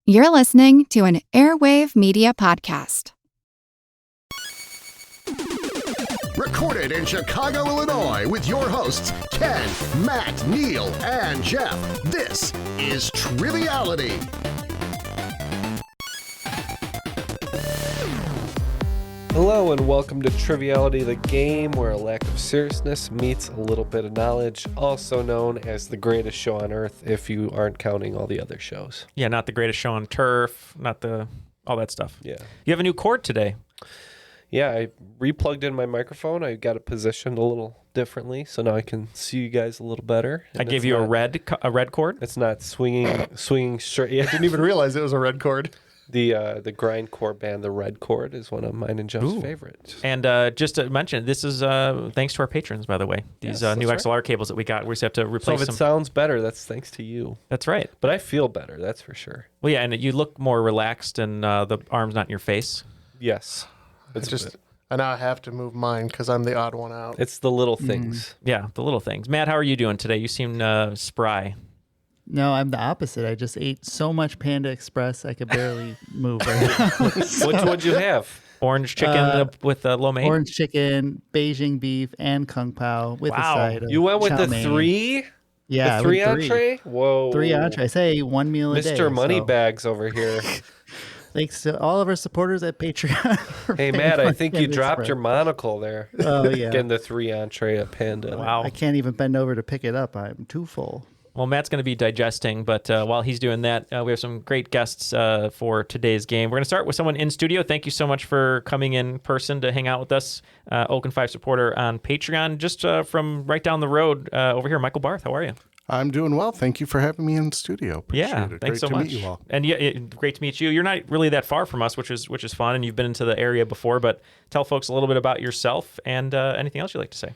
You're listening to an Airwave Media podcast. Recorded in Chicago, Illinois, with your hosts, Ken, Matt, Neal, and Jeff. This is Triviality. Hello and welcome to Triviality, the game where a lack of seriousness meets a little bit of knowledge, also known as the greatest show on earth if you aren't counting all the other shows. Yeah, not the greatest show on turf, not all that stuff. Yeah. You have a new cord today. Yeah, I replugged in my microphone. I got it positioned a little differently, so now I can see you guys a little better. I gave you a red cord. It's not swinging straight. Yeah, I didn't even realize it was a red cord. The grindcore band, the Red Chord, is one of mine and Jeff's favorites. And just to mention, this is thanks to our patrons, by the way. These new XLR cables that we got, we just have to replace So if it sounds better, that's thanks to you. That's right. But I feel better, that's for sure. Well, yeah, and you look more relaxed and the arm's not in your face. Yes. I now have to move mine because I'm the odd one out. It's the little things. Yeah, the little things. Matt, how are you doing today? You seem spry. No, I'm the opposite. I just ate so much Panda Express I could barely move right now. Which would you have? Orange chicken with lo mein? Orange chicken, Beijing beef, and Kung Pao with a side of You went with chow the mein. three? Yeah, The three with entree? Whoa. Three entrees. Hey, one meal a day. Mr. Moneybags so. over here. Thanks to all of our supporters at Patreon. for Hey, paying Matt, for I think you Panda dropped Express. your monocle there. Oh, yeah. Getting the three entree at Panda. Wow. I can't even bend over to pick it up. I'm too full. Well, Matt's going to be digesting, but while he's doing that, we have some great guests for today's game. We're going to start with someone in studio. Thank you so much for coming in person to hang out with us. Oaken 5 supporter on Patreon. Just from right down the road over here, Michael Barth. How are you? I'm doing well. Thank you for having me in studio. Appreciate Yeah, it. thanks Great so to much. meet you all. And yeah, great to meet you. You're not really that far from us, which is fun, and you've been into the area before. But tell folks a little bit about yourself and anything else you'd like to say.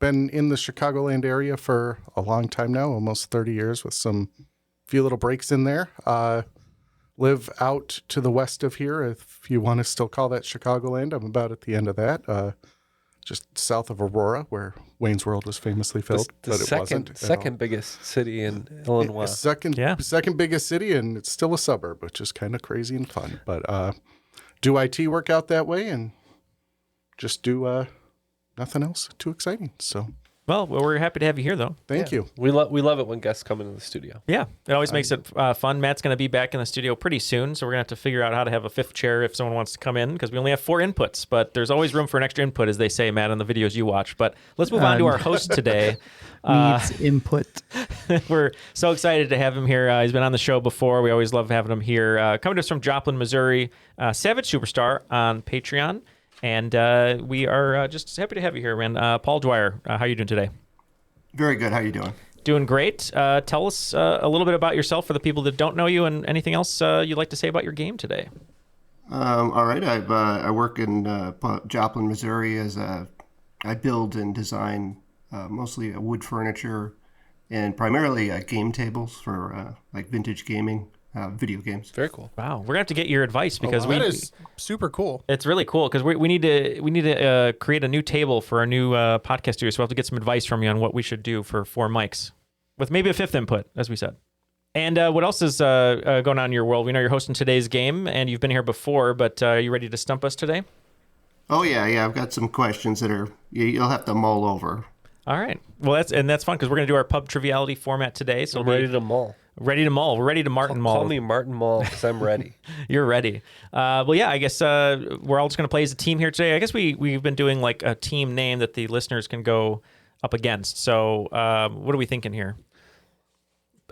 Been in the Chicagoland area for a long time now, almost 30 years with some few little breaks in there. Live out to the west of here, if you want to still call that Chicagoland. I'm about at the end of that, just south of Aurora, where Wayne's World was famously filmed, The but it wasn't. second biggest city in Illinois. Second biggest city, and it's still a suburb, which is kind of crazy and fun. But do IT work out that way and just do nothing else too exciting. So Well, we're happy to have you here, though. thank you. We love it when guests come into the studio. Yeah, it always makes it fun. Matt's going to be back in the studio pretty soon, so we're going to have to figure out how to have a fifth chair if someone wants to come in, because we only have 4 inputs, but there's always room for an extra input, as they say, Matt, on the videos you watch. But let's move on to our host today. Needs input. We're so excited to have him here. He's been on the show before. We always love having him here. Coming to us from Joplin, Missouri, Savage Superstar on Patreon. And we are just happy to have you here, man. Paul Dwyer, how are you doing today? Very good. How you doing? Doing great. Tell us a little bit about yourself for the people that don't know you, and anything else you'd like to say about your game today. All right. I work in Joplin, Missouri I build and design mostly wood furniture and primarily game tables for like vintage gaming. Video games. Very cool. Wow, we're gonna have to get your advice because That is super cool. It's really cool because we need to create a new table for our new podcast studio. So we'll have to get some advice from you on what we should do for 4 mics, with maybe a 5th input, as we said. And what else is going on in your world? We know you're hosting today's game, and you've been here before, but are you ready to stump us today? Oh yeah. I've got some questions that you'll have to mull over. All right. Well, that's fun because we're gonna do our pub triviality format today. So I'm ready to mull. Ready to mull. We're ready to Martin mull. Call me Martin Mull because I'm ready. You're ready. Well, yeah, I guess we're all just going to play as a team here today. I guess we've been doing like a team name that the listeners can go up against. So what are we thinking here?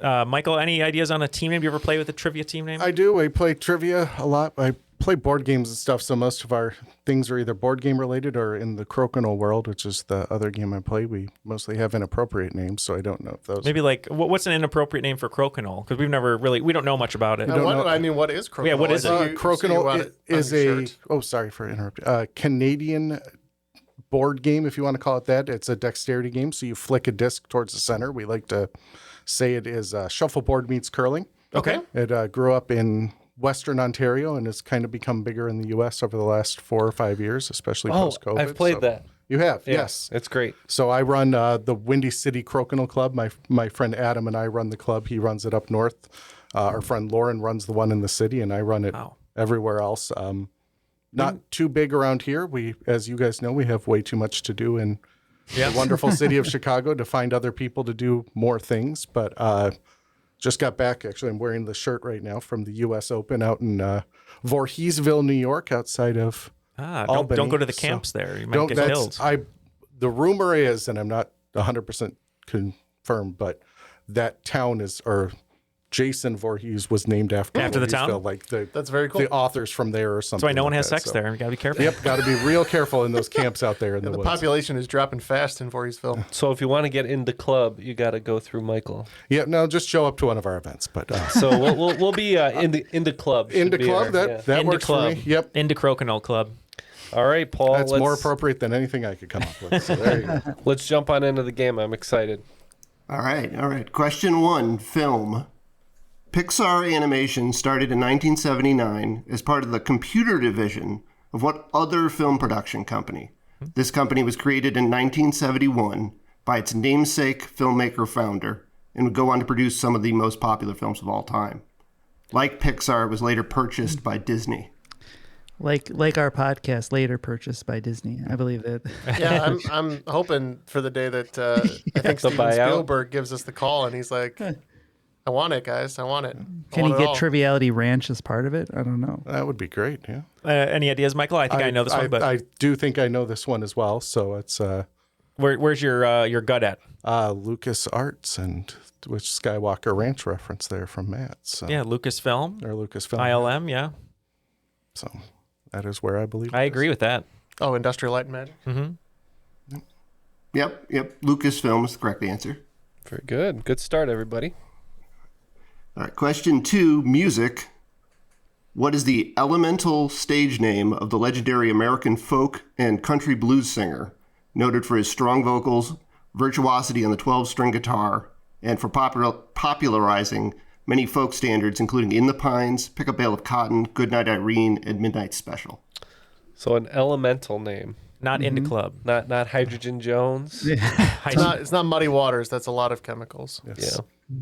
Michael, any ideas on a team name? Do you ever play with a trivia team name? I do. I play trivia a lot. I play board games and stuff, so most of our things are either board game related or in the crokinole world, which is the other game I play. We mostly have inappropriate names, so I don't know if those... Maybe like, what's an inappropriate name for crokinole? Because we don't know much about it. What is crokinole? Yeah, what is it? Crokinole is sorry for interrupting. Canadian board game, if you want to call it that. It's a dexterity game, so you flick a disc towards the center. We like to say it is shuffleboard meets curling. Okay. It grew up in Western Ontario and has kind of become bigger in the U.S. over the last 4 or 5 years, especially post-COVID. I've played that. You have? Yeah, Yes. It's great. So I run the Windy City Crokinole Club. My friend Adam and I run the club. He runs it up north. Our friend Lauren runs the one in the city, and I run it everywhere else. Not too big around here. We, as you guys know, we have way too much to do in the wonderful city of Chicago to find other people to do more things. But just got back. Actually, I'm wearing the shirt right now from the U.S. Open out in Voorheesville, New York, outside of Albany. Don't go to the camps there. You might get killed. The rumor is, and I'm not 100% confirmed, but that town is, or Jason Voorhees was named after the town. Like that's very cool. The authors from there or something. That's why no one has that, sex there. You gotta be careful. Yep, got to be real careful in those camps out there in the woods. Population is dropping fast in Voorheesville. So if you want to get in the club, you got to go through Michael. Yeah, no, just show up to one of our events. But so we'll be in the club. In the club, that works for me. Yep, into Crokinole Club. All right, Paul. That's more appropriate than anything I could come up with. So there you go. Let's jump on into the game. I'm excited. All right. Question 1, film. Pixar Animation started in 1979 as part of the computer division of what other film production company? This company was created in 1971 by its namesake filmmaker founder and would go on to produce some of the most popular films of all time. Like Pixar, it was later purchased by Disney. Like our podcast, later purchased by Disney. I believe that. Yeah, I'm hoping for the day that I think Steven Spielberg gives us the call and he's like, I want it, guys. I want it. Can he get Triviality Ranch as part of it? I don't know. That would be great, yeah. Any ideas, Michael? I think I know this one, but I do think I know this one as well. So it's where's your gut at? Lucas Arts and which Skywalker Ranch reference there from Matt. So. Yeah, Lucasfilm. Or Lucasfilm. ILM, yeah. So that is where I believe. I agree with that. Oh, Industrial Light and Magic. Mm-hmm. Yep. Lucasfilm is the correct answer. Very good. Good start, everybody. All right, question 2, music. What is the elemental stage name of the legendary American folk and country blues singer, noted for his strong vocals, virtuosity on the 12-string guitar, and for popularizing many folk standards, including In the Pines, Pick a Bale of Cotton, Goodnight Irene, and Midnight Special? So an elemental name. Not Into Club. Not Hydrogen Jones. It's not Muddy Waters. That's a lot of chemicals. Yes. Yeah.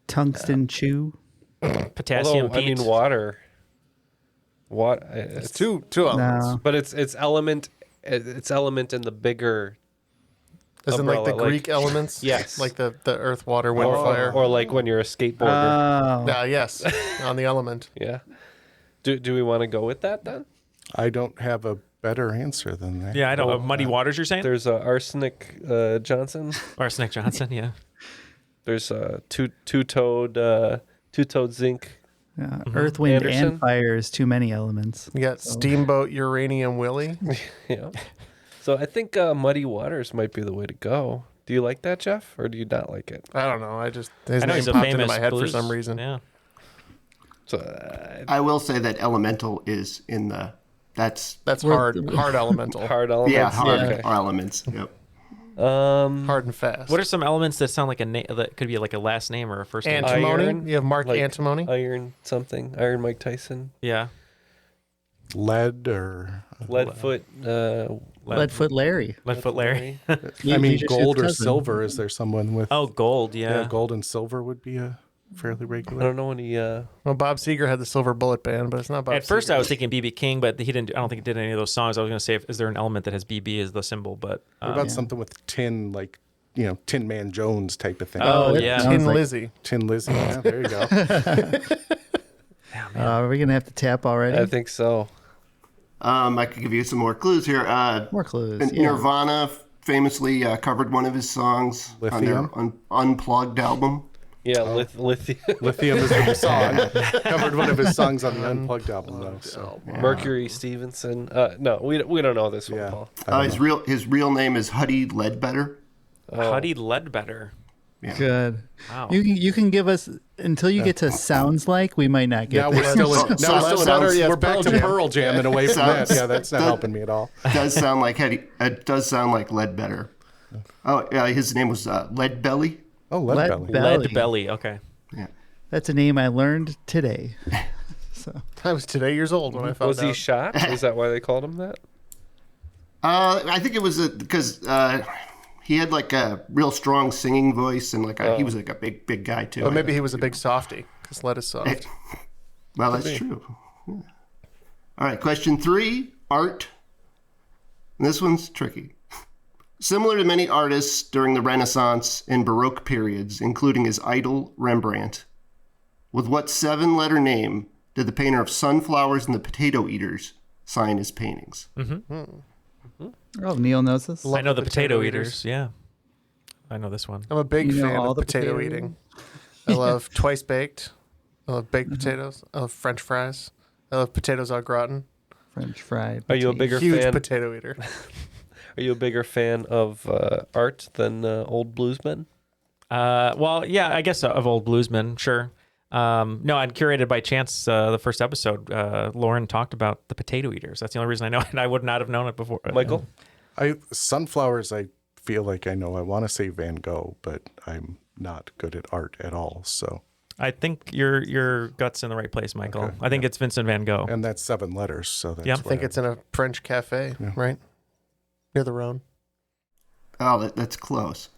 Tungsten Chew. Potassium Although, Pete. Water. What? It's two elements. No. But it's element. It's element in the bigger. As in like the umbrella, Greek elements? Yes. Like the earth, water, wind, fire. Or like when you're a skateboarder. Oh. Yes, on the element. Yeah. Do we want to go with that then? I don't have a better answer than that. Yeah, I don't know. Muddy Waters, you're saying? There's Arsenic Johnson. Arsenic Johnson, yeah. There's two-toed zinc. Yeah. Earth, wind, Anderson? and fire is too many elements. You got Steamboat Uranium Willie. Yeah. So I think Muddy Waters might be the way to go. Do you like that, Jeff, or do you not like it? I don't know. His I know name he's a popped into famous my head blues. for some reason. Yeah. So I will say that elemental is in the... That's hard elemental. hard elements. yeah, hard Okay. elements. Yep. Hard and fast. What are some elements that sound like a name that could be like a last name or a first name? Antimony? Iron, You have Mark like Antimony? Iron something. Iron Mike Tyson. Yeah. Lead or Leadfoot. Leadfoot Larry. Leadfoot Larry. I mean gold or silver. Is there someone with Oh, gold, yeah. gold and silver would be a fairly I regular. don't know any. Well, Bob Seger had the Silver Bullet Band, but it's not Bob At first, Seger. I was thinking BB King, but he didn't. I don't think he did any of those songs. I was going to say, is there an element that has BB as the symbol? But What about something with tin, like Tin Man Jones type of thing? Oh, it yeah. sounds Tin like- Lizzy. Tin Lizzy. Yeah, there you go. Are we gonna have to tap already? I think so. I could give you some more clues here. More clues. Yeah. Nirvana famously covered one of his songs on their Unplugged album. Yeah, lithium. Lithium is the song. Covered one of his songs on the Unplugged album, though. So. Mercury Stevenson. No, we don't know this one, Yeah. Paul. His real name is Huddy Ledbetter. Huddy Ledbetter. Yeah. Good. Wow. You can give us until you get to sounds like we might not get. Now we're still in, So- so- we're back to Pearl Jam and away from that. Sounds- Yeah, that's not helping me at all. Does sound like it does sound like Ledbetter. Oh, his name was Leadbelly. Oh, Leadbelly. Lead Belly. Okay. That's a name I learned today. So I was today years old when I found Was out. he shot? Is that why they called him that? I think it was because he had like a real strong singing voice and he was like a big guy too. But maybe he was a big softie. This lettuce soft. Well, that's true. Yeah. All right, question 3, art. And this one's tricky. Similar to many artists during the Renaissance and Baroque periods, including his idol, Rembrandt, with what 7-letter name did the painter of Sunflowers and the Potato Eaters sign his paintings? Oh, Neal knows this. I know the potato eaters. Yeah. I know this one. I'm a big You know fan all of the potato potato eating. I love twice baked. I love baked potatoes. I love French fries. I love potatoes au gratin. French fried. Are you a bigger Huge fan? potato eater. Are you a bigger fan of art than old bluesmen? Well, yeah, I guess of old bluesmen, sure. No, I'd curated by chance the first episode. Lauren talked about the potato eaters. That's the only reason I know it. I would not have known it before. Michael? Sunflowers, I feel like I know. I want to say Van Gogh, but I'm not good at art at all. So, I think your gut's in the right place, Michael. Okay, I think it's Vincent van Gogh. and that's 7 letters. So that's Yeah. I think it's in a French cafe, right? Near the Rhone. Oh, that's close.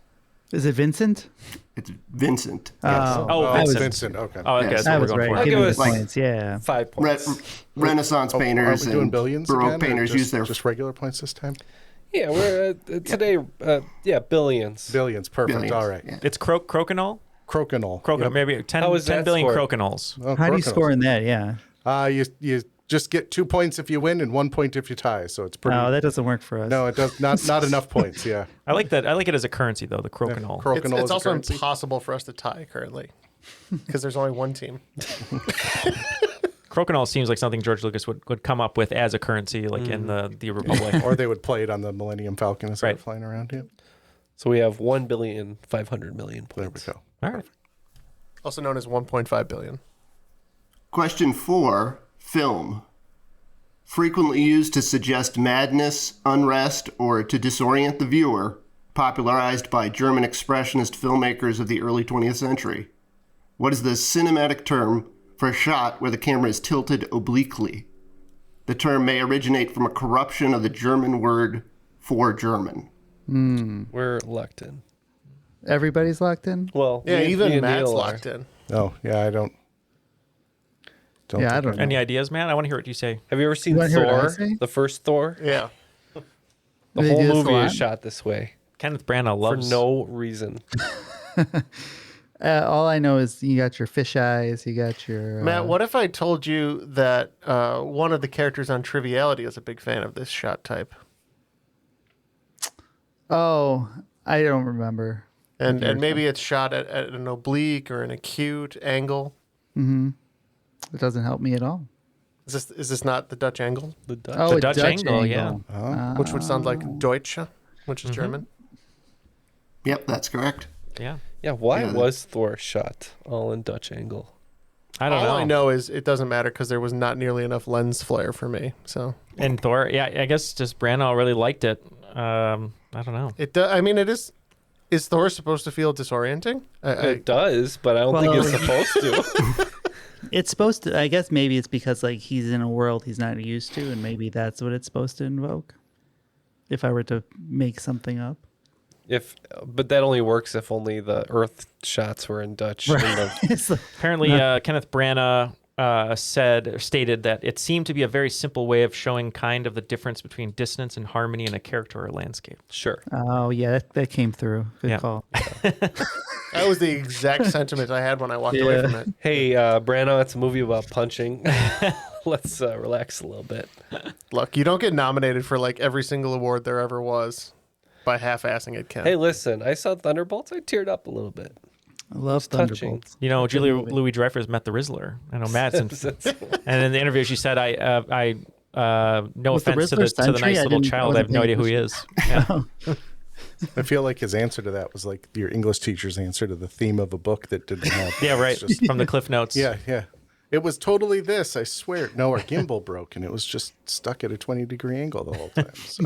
Is it Vincent? It's Vincent. Yes. Oh, I was- Vincent. Okay. Oh, okay. Yes. That's I what we're was going right. for. I'll Give give me us the points. Yeah. 5 points. Renaissance painters Are we doing and billions Baroque again, or painters use their just regular points this time? Yeah, we're today. Billions. Billions. Perfect. billions. All right. Yeah. It's crokinole? Crokinole. Yep. Maybe 10, How is 10 that billion scored? crokinole. Oh, How do you crokinole. score in that? Yeah. You just get 2 points if you win and 1 point if you tie. So it's pretty. No, that doesn't work for us. No, it does not enough points. Yeah. I like that. I like it as a currency, though, the crokinole. Crokinole It's is a also currency. impossible for us to tie currently because there's only one team. Crokinole seems like something George Lucas would come up with as a currency, like in the Republic. Or they would play it on the Millennium Falcon as they're Right. flying around. Yeah. So we have 1,500,000,000 There we points. go. All right. Also known as 1.5 billion. Question 4, film. Frequently used to suggest madness, unrest, or to disorient the viewer, popularized by German expressionist filmmakers of the early 20th century. What is the cinematic term for a shot where the camera is tilted obliquely? The term may originate from a corruption of the German word for German. We're locked in. Everybody's locked in? Well, Yeah, me even and Matt's Neal are. locked in. Oh, yeah. I don't. Yeah, I think don't know. Any ideas, man? I want to hear what you say. Have you ever seen You wanna hear what I Thor? say? The first Thor? Yeah. The They whole do this a movie lot? is shot this way Kenneth Branagh for loves no reason. All I know is you got your fish eyes, you got your. Matt, what if I told you that one of the characters on Triviality is a big fan of this shot type? Oh, I don't remember. And maybe it's shot at an oblique or an acute angle. It doesn't help me at all. Is this not the Dutch angle? The Dutch. Oh, The a Dutch angle, yeah. Which would sound like Deutsche, which is German. Yep, that's correct. Yeah. Yeah, why Yeah, was Thor shot all in Dutch angle? I don't know. All I know is it doesn't matter because there was not nearly enough lens flare for me. So And Thor, yeah, I guess just Branagh really liked it. I don't know. I mean, it is. Is Thor supposed to feel disorienting? It does, but I don't think it's supposed to. It's supposed to. I guess maybe it's because like he's in a world he's not used to, and maybe that's what it's supposed to invoke. If I were to make something up, But that only works if only the Earth shots were in Dutch. and the- It's like- Apparently, Kenneth Branagh stated that it seemed to be a very simple way of showing kind of the difference between dissonance and harmony in a character or landscape. Sure. oh yeah, that came through. Good Yeah. call. That was the exact sentiment I had when I walked away from it. Hey, Branagh, it's a movie about punching. Let's relax a little bit. Look, you don't get nominated for like every single award there ever was by half-assing it, Ken. Hey, listen, I saw Thunderbolts. I teared up a little bit. I love touching. Thunderbolts. You know, Julia Louis-Dreyfus met the Rizzler. I know Madsen. And in the interview, she said, "I no Was the offense to Rizzler the Sentry? nice I little didn't- I child. I have wasn't no paying idea who he is." Yeah. I feel like his answer to that was like your English teacher's answer to the theme of a book that didn't have. Yeah, right. It's just- From the Cliff Notes. yeah, yeah. It was totally this, I swear. No, our gimbal broke and it was just stuck at a 20-degree angle the whole time. So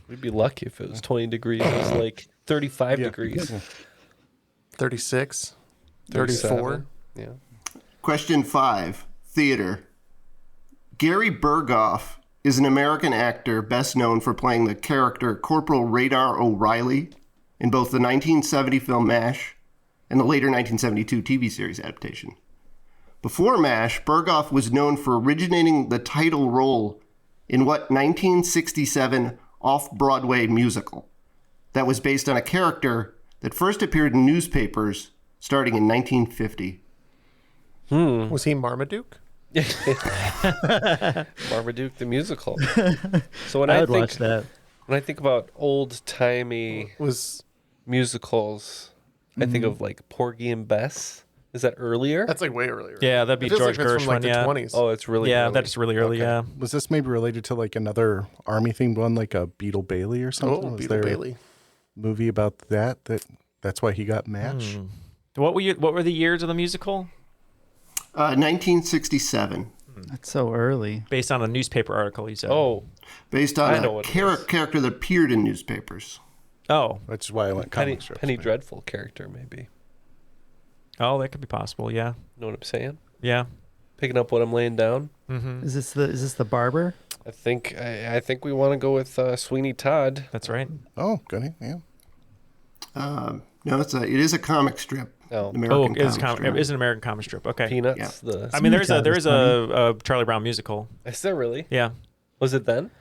We'd be lucky if it was 20 degrees. It was like 35 degrees. 36, 34. Yeah. Question 5, theater. Gary Burghoff is an American actor best known for playing the character Corporal Radar O'Reilly in both the 1970 film MASH and the later 1972 TV series adaptation. Before MASH, Berghoff was known for originating the title role in what 1967 off-Broadway musical that was based on a character that first appeared in newspapers starting in 1950. Was he Marmaduke? Marmaduke the Musical. So when I I would think watch that. when I think about old-timey musicals, I think of like Porgy and Bess. Is that earlier? That's like way earlier. Yeah, that'd be It feels George like it's from like Gershwin. the Yeah. 20s. Oh, it's really Yeah, early. that's really early. Yeah. Was this maybe related to like another army themed one, like a Beetle Bailey or something? Oh, Was Beetle there Bailey. a movie about that's why he got MASH? What were the years of the musical? 1967, That's so early. Based on a newspaper article, you said. Oh, based I on know a what it is. character that appeared in newspapers. Oh. Which is why I went Penny, comic strips. Penny man. Dreadful character, maybe. Oh, that could be possible. Yeah. Know what I'm saying? Yeah. Picking up what I'm laying down. Mm-hmm. Is this the barber? I think we want to go with Sweeney Todd. That's right. Oh, goody, yeah. No, it is a comic strip. Oh. An Oh, American comic strip. it is an American comic strip. Okay. Peanuts. Yeah. I mean, there is Sweeney Todd a Charlie Brown musical. Is there really? Yeah. Was it then?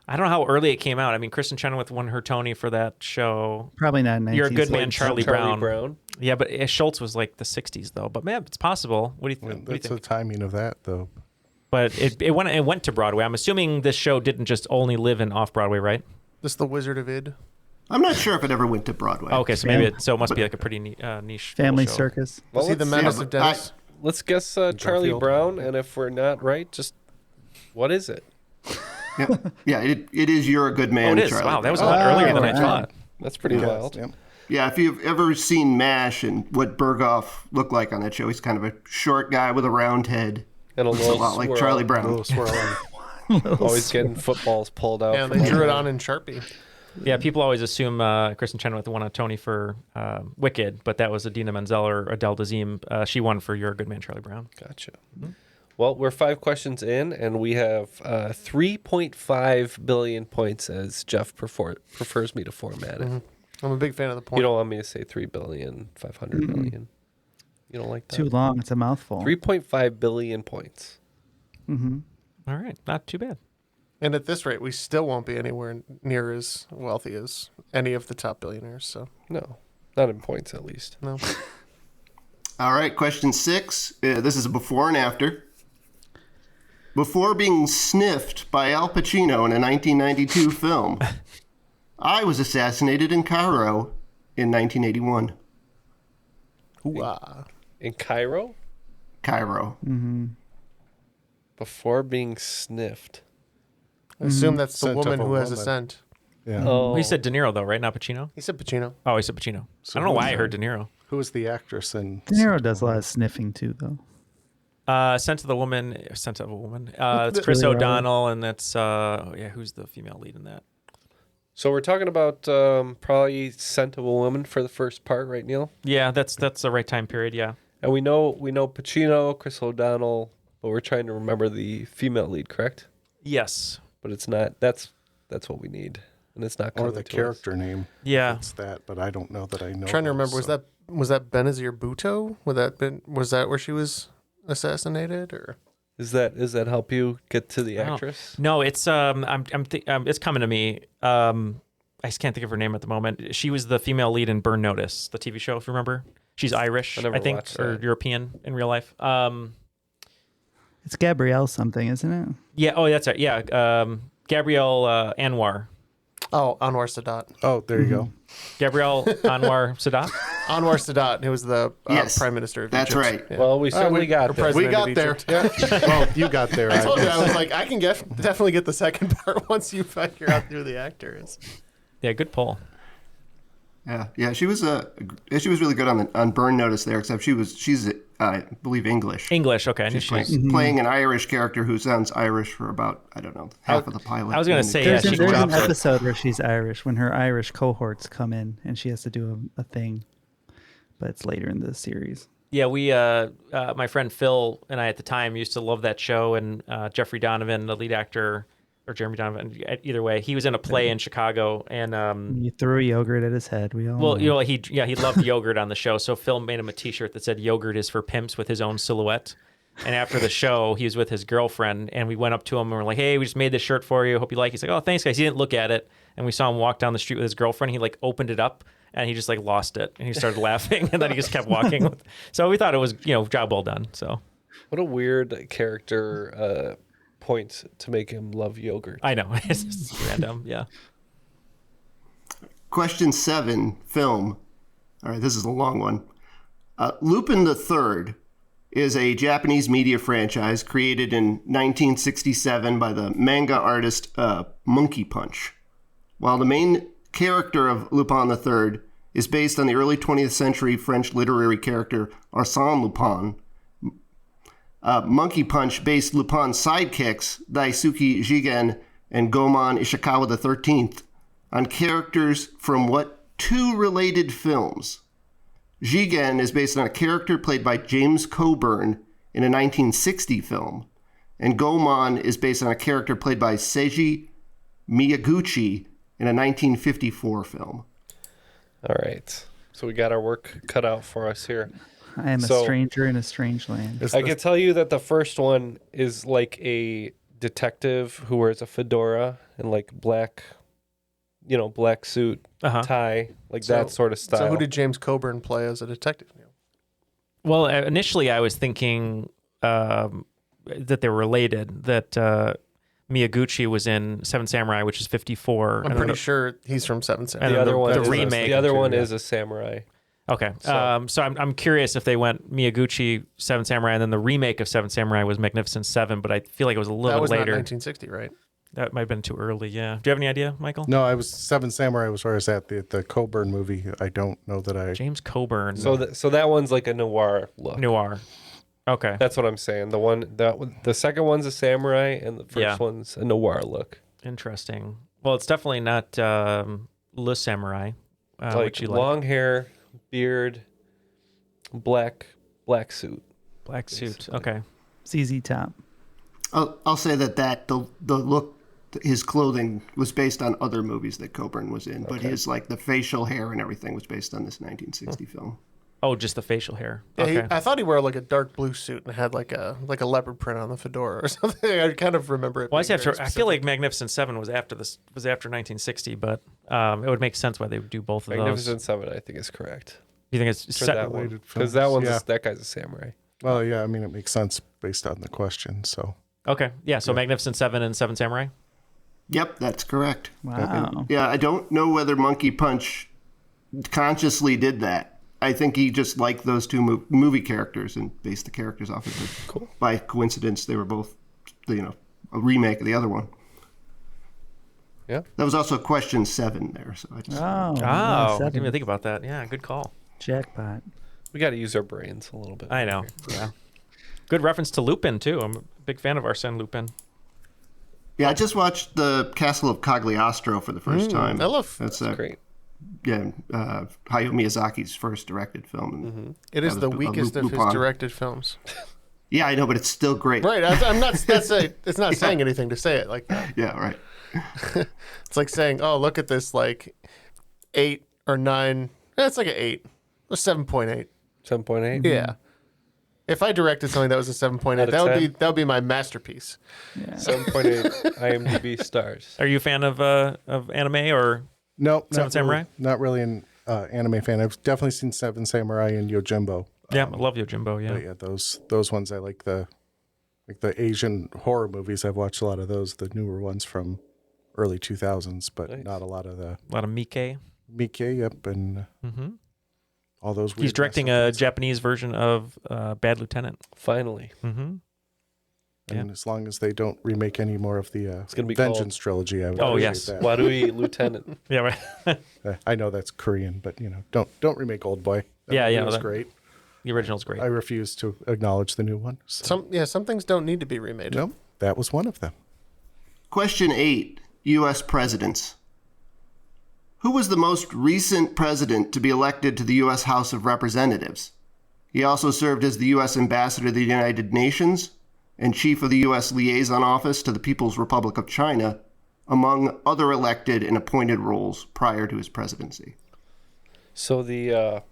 I don't know how early it came out. I mean, Kristen Chenoweth won her Tony for that show. Probably not. You're a good 1960s. man, Charlie Brown. Brown. Yeah, but Schultz was like the 60s though. But man, it's possible. What do you, what do you That's think? the timing of that, though. But it went to Broadway. I'm assuming this show didn't just only live in off Broadway, right? This the Wizard of Id. I'm not sure if it ever went to Broadway. Oh, okay, so maybe it must be like a pretty niche Family show. Circus. Well, Was he the let's- Menace yeah, of but Dennis? Let's guess Charlie Garfield. Brown, and if we're not right, just what is it? Yeah, it is You're a Good Oh, Man, it is. Charlie Wow, that was a Brown. lot earlier than I right. thought. That's pretty wild. Yep. Yeah, if you've ever seen MASH and what Berghoff looked like on that show, he's kind of a short guy with a round head. And a Looks little a lot like swirl. Charlie A Brown. little swirl on. Always getting footballs pulled out. Yeah, from they drew it under. on in Sharpie. Yeah, people always assume Kristen Chenoweth won a Tony for Wicked, but that was Adina Menzel or Adele Dazeem. She won for You're a Good Man, Charlie Brown. Gotcha. Well, we're 5 questions in, and we have 3.5 billion points as Jeff prefers me to format it. I'm a big fan of the point. You don't want me to say 3 billion, 500 million. You don't like that? Too long. It's a mouthful. 3.5 billion points. Mm-hmm. All right, not too bad. And at this rate, we still won't be anywhere near as wealthy as any of the top billionaires. So No, not in points at least. no. All right, question 6. This is a before and after. Before being sniffed by Al Pacino in a 1992 film, I was assassinated in Cairo in 1981. Hoo-ah. In Cairo, Cairo. before being sniffed. I assume that's the Scent of woman a who has a woman. scent. Yeah. Oh, He said De Niro though, right? Not Pacino. He said Pacino. Oh, he said Pacino. So I don't know who why is I heard that? De Niro. Who was the actress in? De Niro does a lot of sniffing too, though. Scent of a Woman. It's Chris Julia O'Donnell, and that's who's the female lead in that? So we're talking about probably Scent of a Woman for the first part, right, Neil? Yeah, that's the right time period. Yeah. And we know Pacino, Chris O'Donnell, but we're trying to remember the female lead, correct? Yes. But it's not. That's what we need, and it's not. Or coming the to us. character name. Yeah. It's that, but I don't know that I know. I'm trying to those, remember. so. Was that Benazir Bhutto? Was that where she was assassinated? Or Does that help you get to the I don't- actress? No, it's it's coming to me. I just can't think of her name at the moment. She was the female lead in Burn Notice, the TV show. If you remember, she's Irish, I never I think, watched or that. European in real life. It's Gabrielle something, isn't it? Yeah. Oh, that's right. Yeah. Gabrielle Anwar. Anwar Sadat. Oh, there you go. Gabrielle Anwar Sadat. Anwar Sadat, who was the Yes, Prime Minister of that's Egypt. right. Yeah. Well, we certainly got there. president We got of there. Egypt. Yeah. Well, you got there. I told you, I was like, I can definitely get the second part once you figure out who the actor is. Yeah. Good poll. Yeah. She was really good on Burn Notice there, except she's I believe English. English. Okay. I knew She's she was. playing an Irish character who sounds Irish for about, I don't know, half of the pilot. I was gonna And say, There's, yeah, an, she there's an drops it. episode where she's Irish when her Irish cohorts come in and she has to do a thing, but it's later in the series. Yeah, we, my friend Phil and I at the time used to love that show, and Jeffrey Donovan, the lead actor, or Jeremy Donovan. Either way, he was in a play in Chicago, and You threw a yogurt at his head. We all well, know. he loved yogurt on the show. So Phil made him a T-shirt that said "Yogurt is for pimps" with his own silhouette. And after the show, he was with his girlfriend, and we went up to him and we're like, "Hey, we just made this shirt for you. Hope you like it." He's like, "Oh, thanks, guys." He didn't look at it, and we saw him walk down the street with his girlfriend. He like opened it up, and he just like lost it, and he started laughing, and then he just kept walking. So we thought it was job well done. So What a weird character point to make him love yogurt. I know it's just random. Yeah. Question 7, film. All right, this is a long one. Lupin the Third is a Japanese media franchise created in 1967 by the manga artist Monkey Punch. While the main character of Lupin the Third is based on the early 20th century French literary character Arsène Lupin, Monkey Punch based Lupin's sidekicks, Daisuke Jigen and Goemon Ishikawa XIII, on characters from what 2 related films? Jigen is based on a character played by James Coburn in a 1960 film, and Goemon is based on a character played by Seiji Miyaguchi in a 1954 film. All right. So we got our work cut out for us here. I am a stranger in a strange land. I can tell you that the first one is like a detective who wears a fedora and like black suit, tie, like that sort of style. So who did James Coburn play as a detective? Well, initially I was thinking that they were related. That Miyaguchi was in Seven Samurai, which is 54. I'm pretty sure he's from Seven Samurai. And the other one, the is remake. The other one is a samurai. Okay. So I'm curious if they went Miyaguchi, Seven Samurai, and then the remake of Seven Samurai was Magnificent Seven, but I feel like it was a little bit later. That was not 1960, right? That might have been too early, yeah. Do you have any idea, Michael? No, Seven Samurai was where I was at. The Coburn movie, I don't know that I... James Coburn. So that one's like a noir look. Noir. Okay. That's what I'm saying. The second one's a samurai, and the first one's a noir look. Interesting. Well, it's definitely not Le Samurai. Like long hair, beard, black suit. Black suit. Okay. ZZ Top. I'll say that the look, his clothing was based on other movies that Coburn was in, but his like the facial hair and everything was based on this 1960 film. Oh, just the facial hair. Yeah, Okay. I thought he wore like a dark blue suit and had like a leopard print on the fedora or something. I kind of remember it. Well, I feel like Magnificent Seven was after 1960, but it would make sense why they would do both of Magnificent those. Seven, I think, is correct. You think it's That one, because that guy's a samurai. Well, yeah, I mean, it makes sense based on the question, so... Okay, yeah, so Magnificent Seven and Seven Samurai? Yep, that's correct. Wow. Yeah, I don't know whether Monkey Punch consciously did that. I think he just liked those 2 movie characters and based the characters off of it. Cool. By coincidence, they were both, a remake of the other one. Yeah. That was also question 7 there. So I just, I didn't even think about that. Yeah, good call. Jackpot. We got to use our brains a little bit. I know. Yeah. Good reference to Lupin, too. I'm a big fan of Arsène Lupin. Yeah, I just watched The Castle of Cagliostro for the first time. I love that's great. Yeah, Hayao Miyazaki's first directed film. it is the weakest of his directed films. Yeah, I know, but it's still great. Right, I'm not. It's not saying anything to say it like that. Yeah, right. It's like saying, "Oh, look at this, like 8 or 9." It's like an 8, a 7.8. 7.8. Yeah. If I directed something that was a 7.8, that would be my masterpiece. Yeah. 7.8 IMDb stars. Are you a fan of anime or Seven Samurai? Not really an anime fan. I've definitely seen Seven Samurai and Yojimbo. Yeah, I love Yojimbo, yeah. But yeah, those ones I like the Asian horror movies. I've watched a lot of those, the newer ones from early 2000s, but not a lot of the... A lot of Miike. Miike, yep, and all those weird... He's directing a Japanese version of Bad Lieutenant. Finally. Mm-hmm. And as long as they don't remake any more of the it's gonna be Vengeance trilogy, I would appreciate that. Wadui Lieutenant. Yeah, right. I know that's Korean, but don't remake Old Boy. Yeah, It was great. The original's great. I refuse to acknowledge the new one. So. Some things don't need to be remade. No, that was one of them. Question 8, U.S. presidents. Who was the most recent president to be elected to the U.S. House of Representatives? He also served as the U.S. ambassador to the United Nations, and chief of the U.S. Liaison Office to the People's Republic of China, among other elected and appointed roles prior to his presidency. So the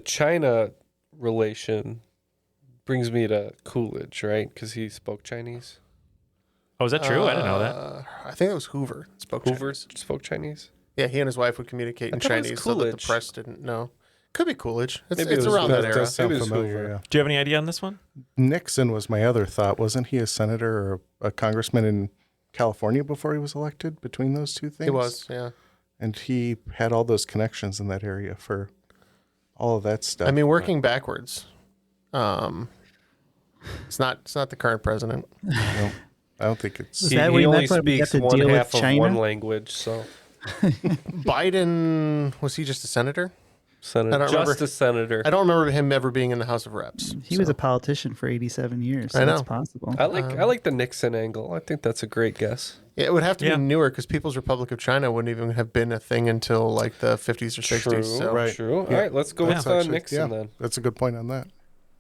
China relation brings me to Coolidge, right? Because he spoke Chinese. Oh, is that true? I didn't know that. I think it was Hoover. Hoover spoke Chinese? Yeah, he and his wife would communicate in thought it was Chinese so that the Coolidge. press didn't know. Could be Coolidge. Maybe It's it was around that Hoover. era. Does sound Maybe it was familiar, Hoover. yeah. Do you have any idea on this one? Nixon was my other thought. Wasn't he a senator or a congressman in California before he was elected? Between those two things, He was, yeah. and he had all those connections in that area for all of that stuff. I mean, working backwards. It's not the current president. I don't think it's. Is He, that what he you only meant by we have speaks to one deal with half of China? one language, so Biden, was he just a senator? senator, I don't remember. just a senator. I don't remember him ever being in the House of Reps. He was a politician for 87 years. So I know. That's possible. I like the Nixon angle. I think that's a great guess. Yeah, it would have to Yeah. be newer because People's Republic of China wouldn't even have been a thing until like the 50s or 60s. True, So. Right. true. All Yeah. right, let's go with Actually, Nixon then. That's a good point on that.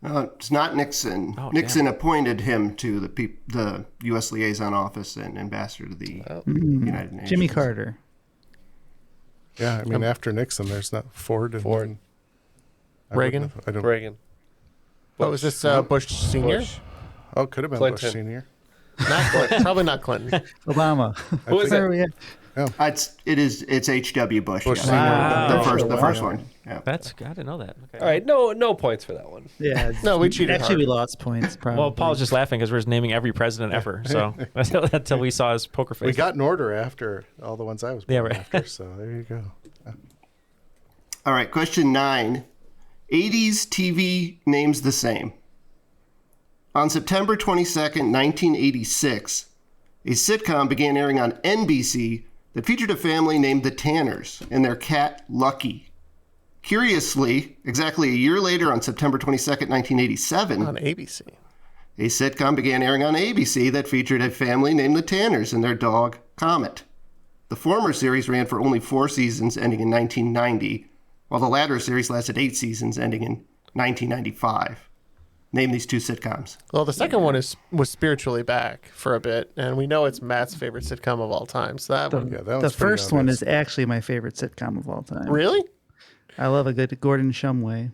It's not Nixon. Oh, Nixon appointed him to the U.S. Liaison Office and ambassador to the United Nations. Jimmy Carter. Yeah, I mean, after Nixon, there's not Ford. And Ford. then- I Reagan? wouldn't have- I don't. Reagan. What was this? Bush Senior? Bush. Oh, it could have been Clinton. Bush Senior. Not Clinton. Probably not Clinton. Obama. Who is Where it? are we at? It's H.W. Bush. Bush yeah. Senior. Wow. The first one. Yeah. That's I didn't know that. Okay. All right, no points for that one. Yeah. No, we cheated Actually, hard. we lost points. Probably. Well, Paul's just laughing because we're just naming every president ever. So until we saw his poker face. We got an order after all the ones I was Yeah, born right. after, so there you go. All right, question 9. 80s TV names the same. On September 22nd, 1986, a sitcom began airing on NBC that featured a family named the Tanners and their cat, Lucky. Curiously, exactly a year later, on September 22nd, 1987, On ABC. a sitcom began airing on ABC that featured a family named the Tanners and their dog, Comet. The former series ran for only 4 seasons, ending in 1990, while the latter series lasted 8 seasons, ending in 1995. Name these 2 sitcoms. Well, the second one was spiritually back for a bit, and we know it's Matt's favorite sitcom of all time. So that one. Yeah, that the one's pretty first one obvious. is actually my favorite sitcom of all time. Really? I love a good Gordon Shumway.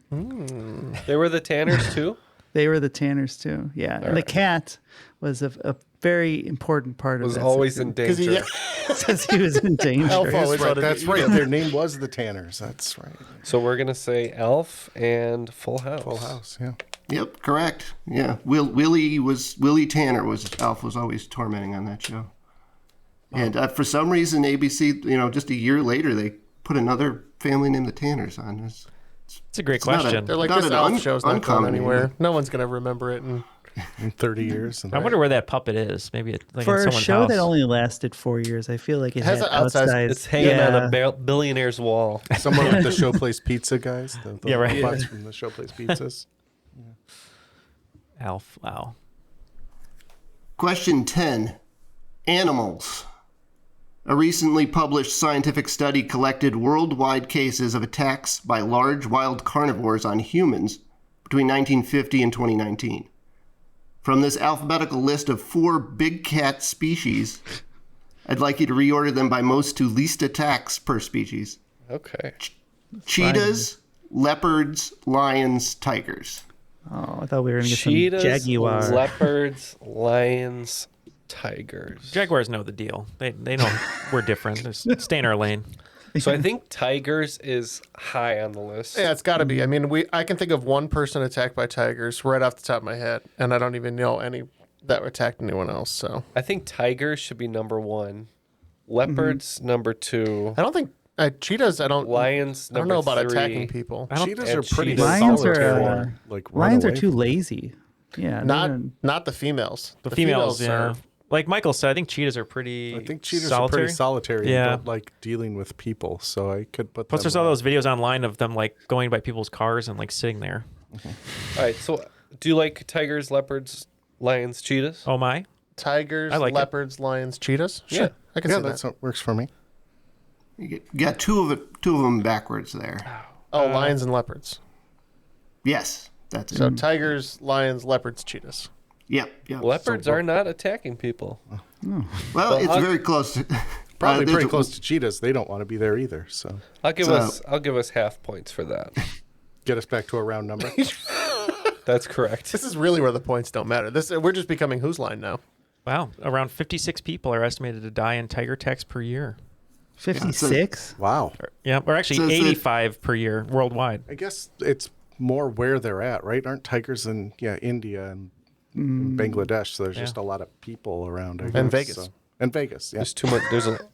They were the Tanners too. They were the Tanners too. Yeah, and the cat was a very important part Was of that. always in danger. because he was in danger. Alpha always That's right. wanted to That's eat right. him. Their name was the Tanners. That's right. So we're gonna say Elf and Full House. Full House. Yeah. Yep, correct. Yeah, Willie Tanner Alf was always tormenting on that show. And for some reason, ABC, just a year later, they put another family named the Tanners on. It's a great not a- question. They're like, Not this an Alf show's not going uncommon name. anywhere. No one's going to remember it. And In 30 years. And I wonder where that puppet is. Maybe it's like For in a someone's show house. that only lasted 4 years, I feel like it Has had an outsized- outsized. It's hanging yeah. on a billionaire's wall. Someone with the Showplace Pizza guys. The Yeah, right. robots from the Showplace Pizzas. Alf. Wow. Question 10. Animals. A recently published scientific study collected worldwide cases of attacks by large wild carnivores on humans between 1950 and 2019. From this alphabetical list of 4 big cat species, I'd like you to reorder them by most to least attacks per species. Okay. Cheetahs, leopards, lions, tigers. Oh, I thought we were going to get Cheetahs, some Jaguar. leopards, lions, tigers. Jaguars know the deal. They know we're different. Just stay in our lane. So I think tigers is high on the list. yeah, it's got to be. I mean, I can think of one person attacked by tigers right off the top of my head, and I don't even know any that attacked anyone else. So I think tigers should be number 1. Leopards number 2. I don't think cheetahs. I don't. Lions I don't number know about 3. attacking people. Cheetahs and are pretty cheetahs Lions are solitary. Like run lions are away too from- lazy. Yeah, Not the females. The females, yeah. are. Like Michael said, I think cheetahs are pretty. I think cheetahs solitary. are pretty solitary Yeah. and don't like dealing with people, so I could put Plus, them there's all those videos online of them like going by people's cars and like sitting there. All right. So do you like tigers, leopards, lions, cheetahs? Oh my! Tigers, I like it. leopards, lions, cheetahs. Sure, Yeah. I can Yeah, see that that. works for me. You got two of them backwards there. Oh, lions and leopards. Yes, that's it. So tigers, lions, leopards, cheetahs. Yep. Leopards are not attacking people. Well, it's very close to... Probably pretty close to cheetahs. They don't want to be there either. So I'll give us half points for that. Get us back to a round number. That's correct. This is really where the points don't matter. We're just becoming Who's Line now. Wow. Around 56 people are estimated to die in tiger attacks per year. 56? Wow. Yeah, or actually 85 per year worldwide. I guess it's more where they're at, right? Aren't tigers in India and Bangladesh? So there's just a lot of people around. I guess, and Vegas. So. And Vegas, yeah. There's too much.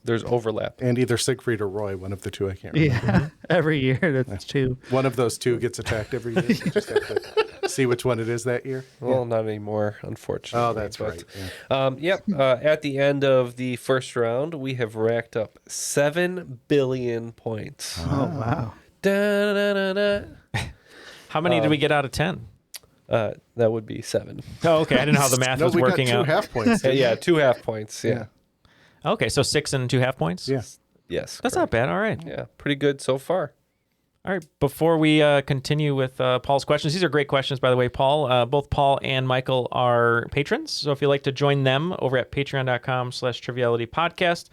There's overlap. And either Siegfried or Roy, one of the two, I can't remember. Yeah, every year that's two. One of those two gets attacked every year. You just have to see which one it is that year. Well, not anymore, unfortunately. Oh, that's right. At the end of the first round, we have racked up 7 billion points. Oh, wow. Da-da-da-da-da. How many did we get out of 10? That would be 7. Oh, okay. I didn't know how the math was working got 2 out. half points. Yeah, 2 half points. Yeah. Okay, so 6 and 2 half points? Yeah. Yes. That's not bad. All right. Yeah, pretty good so far. All right. Before we continue with Paul's questions, these are great questions, by the way, Paul. Both Paul and Michael are patrons. So if you'd like to join them over at patreon.com/trivialitypodcast,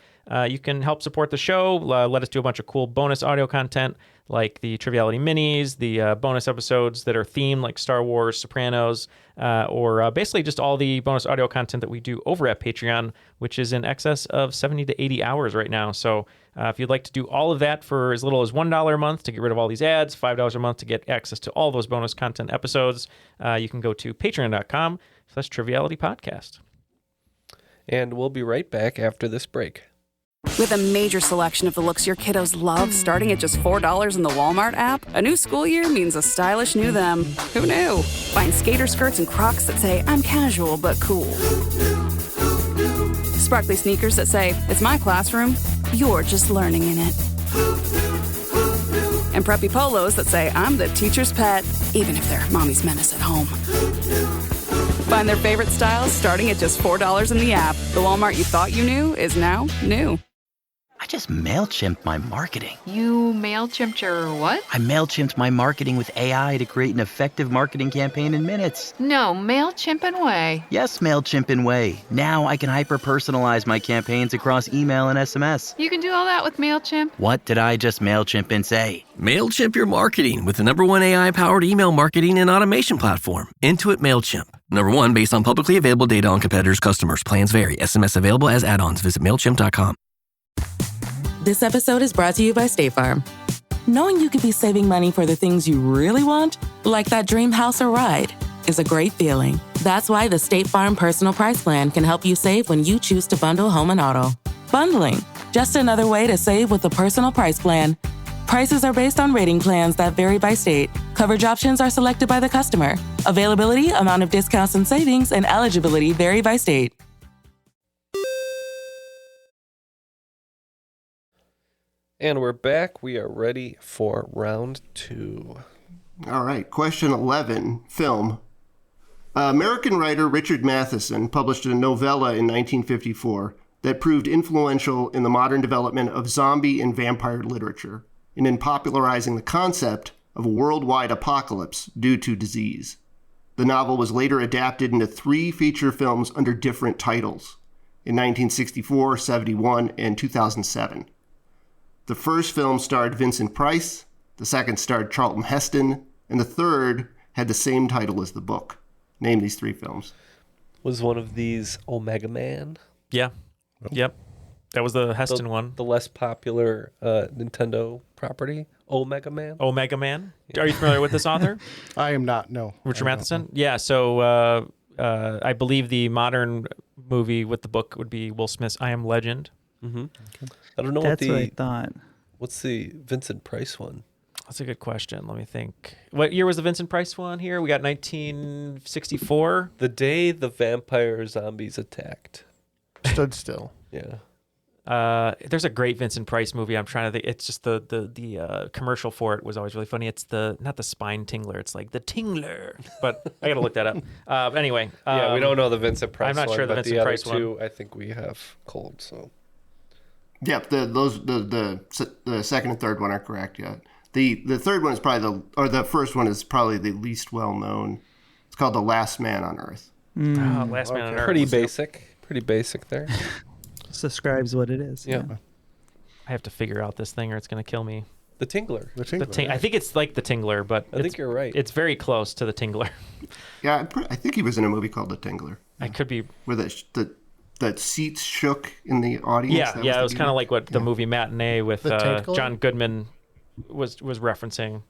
you can help support the show. Let us do a bunch of cool bonus audio content like the Triviality minis, the bonus episodes that are themed like Star Wars, Sopranos, or basically just all the bonus audio content that we do over at Patreon, which is in excess of 70 to 80 hours right now. So if you'd like to do all of that for as little as $1 a month to get rid of all these ads, $5 a month to get access to all those bonus content episodes, you can go to patreon.com/trivialitypodcast. And we'll be right back after this break. With a major selection of the looks your kiddos love starting at just $4 in the Walmart app, a new school year means a stylish new them. Who knew? Find skater skirts and Crocs that say, I'm casual but cool. Sparkly sneakers that say, it's my classroom, you're just learning in it. And preppy polos that say, I'm the teacher's pet, even if they're mommy's menace at home. Find their favorite styles starting at just $4 in the app. The Walmart you thought you knew is now new. I just MailChimped my marketing. You MailChimped your what? I MailChimped my marketing with AI to create an effective marketing campaign in minutes. No, MailChimp and Way. Yes, MailChimp and Way. Now I can hyper-personalize my campaigns across email and SMS. You can do all that with MailChimp? What did I just MailChimp and say? MailChimp your marketing with the #1 AI-powered email marketing and automation platform, Intuit MailChimp. #1 based on publicly available data on competitors' customers. Plans vary. SMS available as add-ons. Visit MailChimp.com. This episode is brought to you by State Farm. Knowing you could be saving money for the things you really want, like that dream house or ride, is a great feeling. That's why the State Farm Personal Price Plan can help you save when you choose to bundle home and auto. Bundling, just another way to save with the Personal Price Plan. Prices are based on rating plans that vary by state. Coverage options are selected by the customer. Availability, amount of discounts and savings, and eligibility vary by state. And we're back. We are ready for round 2. All right. Question 11, film. American writer Richard Matheson published a novella in 1954 that proved influential in the modern development of zombie and vampire literature and in popularizing the concept of a worldwide apocalypse due to disease. The novel was later adapted into 3 feature films under different titles in 1964, 71, and 2007. The first film starred Vincent Price, the second starred Charlton Heston, and the third had the same title as the book. Name these 3 films. Was one of these Omega Man? Yeah. Oh. Yep. That was the Heston one. The less popular Nintendo property, Omega Man. Omega Man. Are you familiar with this author? I am not, no. Richard Matheson? Yeah, so I believe the modern movie with the book would be Will Smith's I Am Legend. Mm-hmm. Okay. I don't know what I thought. What's the Vincent Price one? That's a good question. Let me think. What year was the Vincent Price one here? We got 1964. The day the vampire zombies attacked. Stood still. Yeah. There's a great Vincent Price movie. I'm trying to think. It's just the commercial for it was always really funny. It's not the spine tingler. It's like the tingler. But I got to look that up. Anyway. Yeah, we don't know the Vincent Price one. I'm not sure the Vincent Price one. The other 2, I think we have cold, so. Yep, the second and third one are correct. Yeah, the third one is probably the first one is probably the least well known. It's called The Last Man on Earth. Last Man on Earth. Pretty basic. Pretty basic there. Just describes what it is. Yeah. I have to figure out this thing or it's going to kill me. The Tingler. I think it's like the Tingler, but I think you're right. It's very close to the Tingler. Yeah, I think he was in a movie called The Tingler. I could be. Where that seats shook in the audience. Yeah, it was kind of like what the movie Matinee with John Goodman was referencing.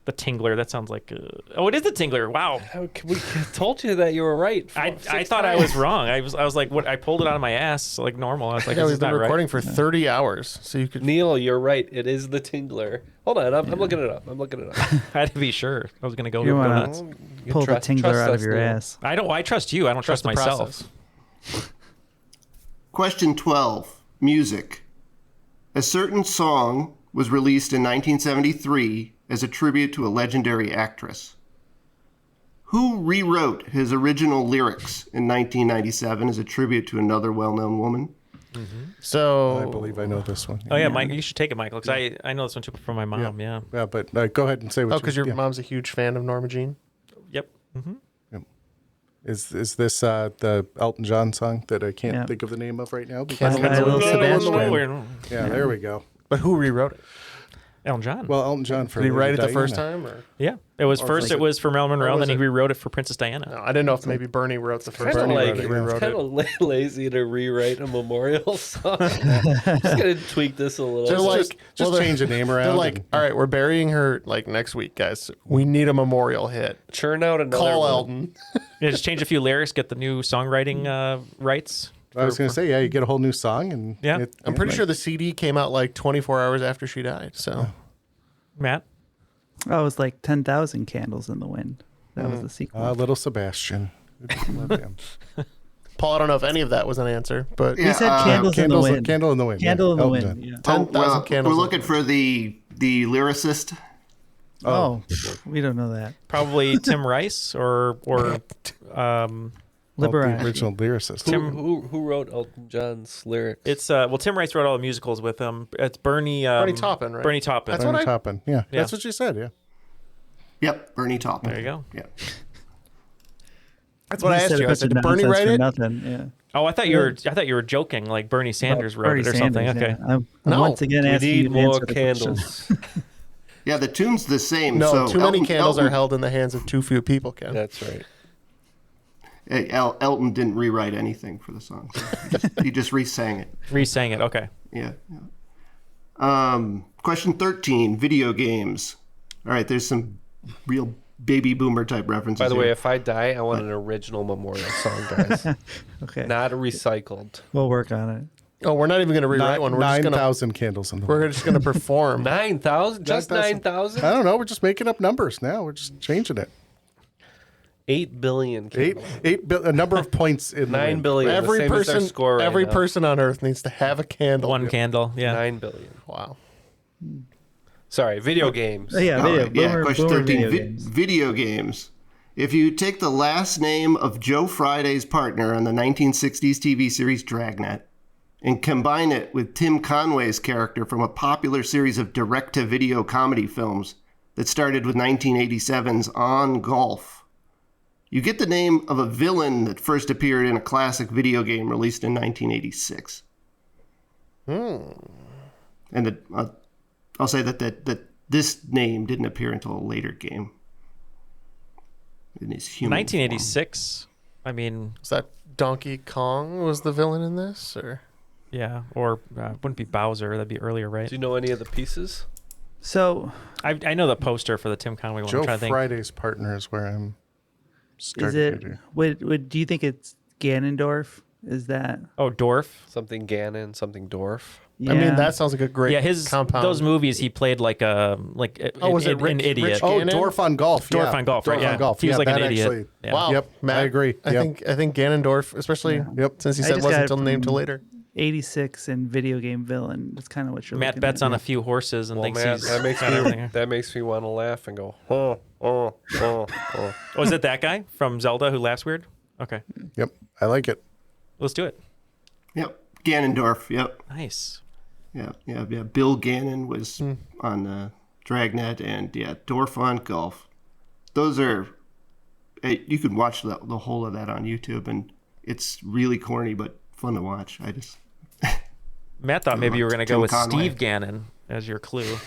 The Tingler. That sounds like. Oh, it is the Tingler. Wow. We told you that you were right. I thought I was wrong. I was like, what? I pulled it out of my ass like normal. I was like, we've been recording for 30 hours, so you could. Neal, you're right. It is the Tingler. Hold on, I'm looking it up. I had to be sure. I was gonna go. You want to pull the Tingler out of your ass? I don't. I trust you. I don't trust myself. Question 12. Music. A certain song was released in 1973 as a tribute to a legendary actress. Who rewrote his original lyrics in 1997 as a tribute to another well-known woman? So I believe I know this one. Oh yeah, Mike, you should take it, Michael, because I know this one too from my mom. Yeah. Yeah, but go ahead and say what. because your mom's a huge fan of Norma Jean. Yep. Yep. Is this the Elton John song that I can't think of the name of right now? Yeah, there we go. But who rewrote it? Elton John. Well, Elton John for. Did he write it the first time? Or? Yeah, it was first. It was for Marilyn Monroe, and then he rewrote it for Princess Diana. No, I didn't know if maybe Bernie wrote the first time. It's kind of lazy to rewrite a memorial song. Just gonna tweak this a little. Just change the name around. They're like, all right, we're burying her like next week, guys. We need a memorial hit. Churn out another. Call one. Elton. Yeah, just change a few lyrics, get the new songwriting rights. I was going to say, you get a whole new song, and I'm pretty sure the CD came out like 24 hours after she died. So. Matt? Oh, it was like 10,000 Candles in the Wind. That was the sequel. Little Sebastian. Love him. Paul, I don't know if any of that was an answer, but he said Candles in the Wind. Candle in the Wind. Candle in the Wind. Yeah. 10,000 candles. We're looking for the lyricist. Oh, we don't know that. Probably Tim Rice or The original lyricist. Who wrote Elton John's lyrics? It's Tim Rice wrote all the musicals with him. It's Bernie Taupin, right? Bernie Taupin. That's Bernie Taupin. Yeah, that's what you said. Yeah. Yep, Bernie Taupin. There you go. Yeah. That's what I asked you. I said, did Bernie write it? Nothing. Yeah. Oh, I thought you were joking. Like Bernie Sanders wrote it or something. Okay. I'm once again asking you to more answer the candles. Yeah, the tune's the same. No, so too many candles Elton, are held in the hands of too few people, Ken. That's right. Hey, Elton didn't rewrite anything for the song. He just re-sang it. Re-sang it. Okay. Yeah. Question 13, video games. All right, there's some real baby boomer type references. By the here. way, if I die, I want an original memorial song, guys. Okay. Not recycled. We'll work on it. Oh, we're not even going to rewrite one. We're 9,000 candles in the wind. We're just going to perform. 9,000? Just 9,000? I don't know. We're just making up numbers now. We're just changing it. 8 billion. A number of points in 9 billion. Every person on Earth needs to have a candle. One candle. Yeah. 9 billion. Wow. Sorry, video games. Yeah, question boomer 13, video games. If you take the last name of Joe Friday's partner on the 1960s TV series Dragnet and combine it with Tim Conway's character from a popular series of direct-to-video comedy films that started with 1987's On Golf, you get the name of a villain that first appeared in a classic video game released in 1986. And I'll say that this name didn't appear until a later game. In his human 1986. form. I mean, is that Donkey Kong was the villain in this, or? Yeah, or wouldn't be Bowser. That'd be earlier, right? Do you know any of the pieces? So I know the poster for the Tim Conway one. Joe I'm trying to think. Friday's partner is where I'm. Is it? Do you think it's Ganondorf? Is that? Oh, Dorf. Something Ganon, something Dorf. Yeah. I mean, that sounds like a great compound. Those movies he played like was it an idiot. Rich Oh, Gannon? Dorf on Golf. Dorf on Golf, right? Dorf on Golf. He was like an idiot. Actually, Yeah. Wow. Yep. Matt, I agree. I think Ganondorf, especially since he said wasn't named till later. 86 and video game villain. That's kind of what you're Matt looking bets at. on a few horses and thinks Matt, he's that makes me want to laugh and go, oh. Oh, is it that guy from Zelda who laughs weird? Okay. Yep. I like it. Let's do it. Yep. Ganondorf. Yep. Nice. Yeah. Bill Gannon was on Dragnet, and Dorf on Golf. Those are You can watch the whole of that on YouTube, and it's really corny but fun to watch. Matt thought maybe you were going to go with Conway. Steve Gannon as your clue.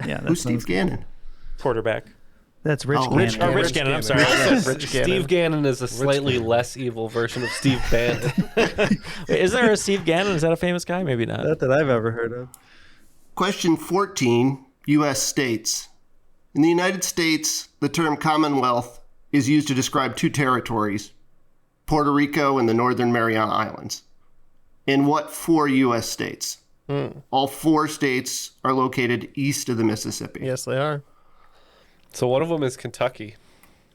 Yeah, Who's Steve Gannon? Quarterback. That's Rich Gannon. Rich Gannon. I'm sorry. Steve Gannon is a slightly less evil version of Steve Bannon. Is there a Steve Gannon? Is that a famous guy? Maybe not. Not that I've ever heard of. Question 14, U.S. states. In the United States, the term Commonwealth is used to describe two territories, Puerto Rico and the Northern Mariana Islands. In what 4 U.S. states? All 4 states are located east of the Mississippi. Yes, they are. So one of them is Kentucky.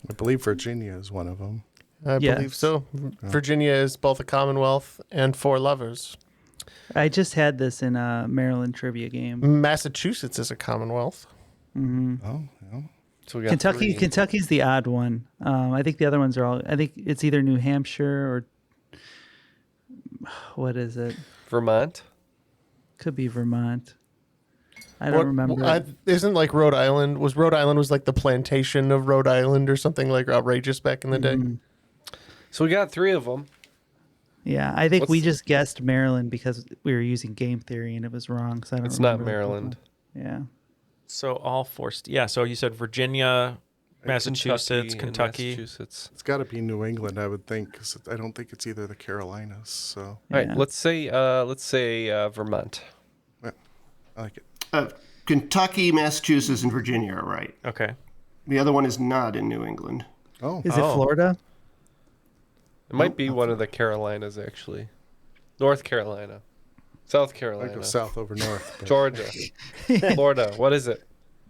I believe Virginia is one of them. I believe so. Virginia is both a Commonwealth and 4 lovers. I just had this in a Maryland trivia game. Massachusetts is a Commonwealth. Mm-hmm. Oh, yeah. So we got 3. Kentucky's the odd one. I think the other ones are all. I think it's either New Hampshire or what is it? Vermont. Could be Vermont. I don't remember. Isn't like Rhode Island? Rhode Island was like the plantation of Rhode Island or something like outrageous back in the day? So we got 3 of them. Yeah, I think we just guessed Maryland because we were using game theory and it was wrong. So I don't. It's remember not Maryland. Yeah. So all 4. Yeah. So you said Virginia, Massachusetts, Kentucky. Massachusetts. It's got to be New England, I would think, because I don't think it's either the Carolinas. So. All right, let's say Vermont. Yeah, I like it. Kentucky, Massachusetts, and Virginia are right. Okay. The other one is not in New England. Oh. Is it Florida? It might be one of the Carolinas, actually. North Carolina. South Carolina. I go south over north. But... Georgia. Florida. What is it?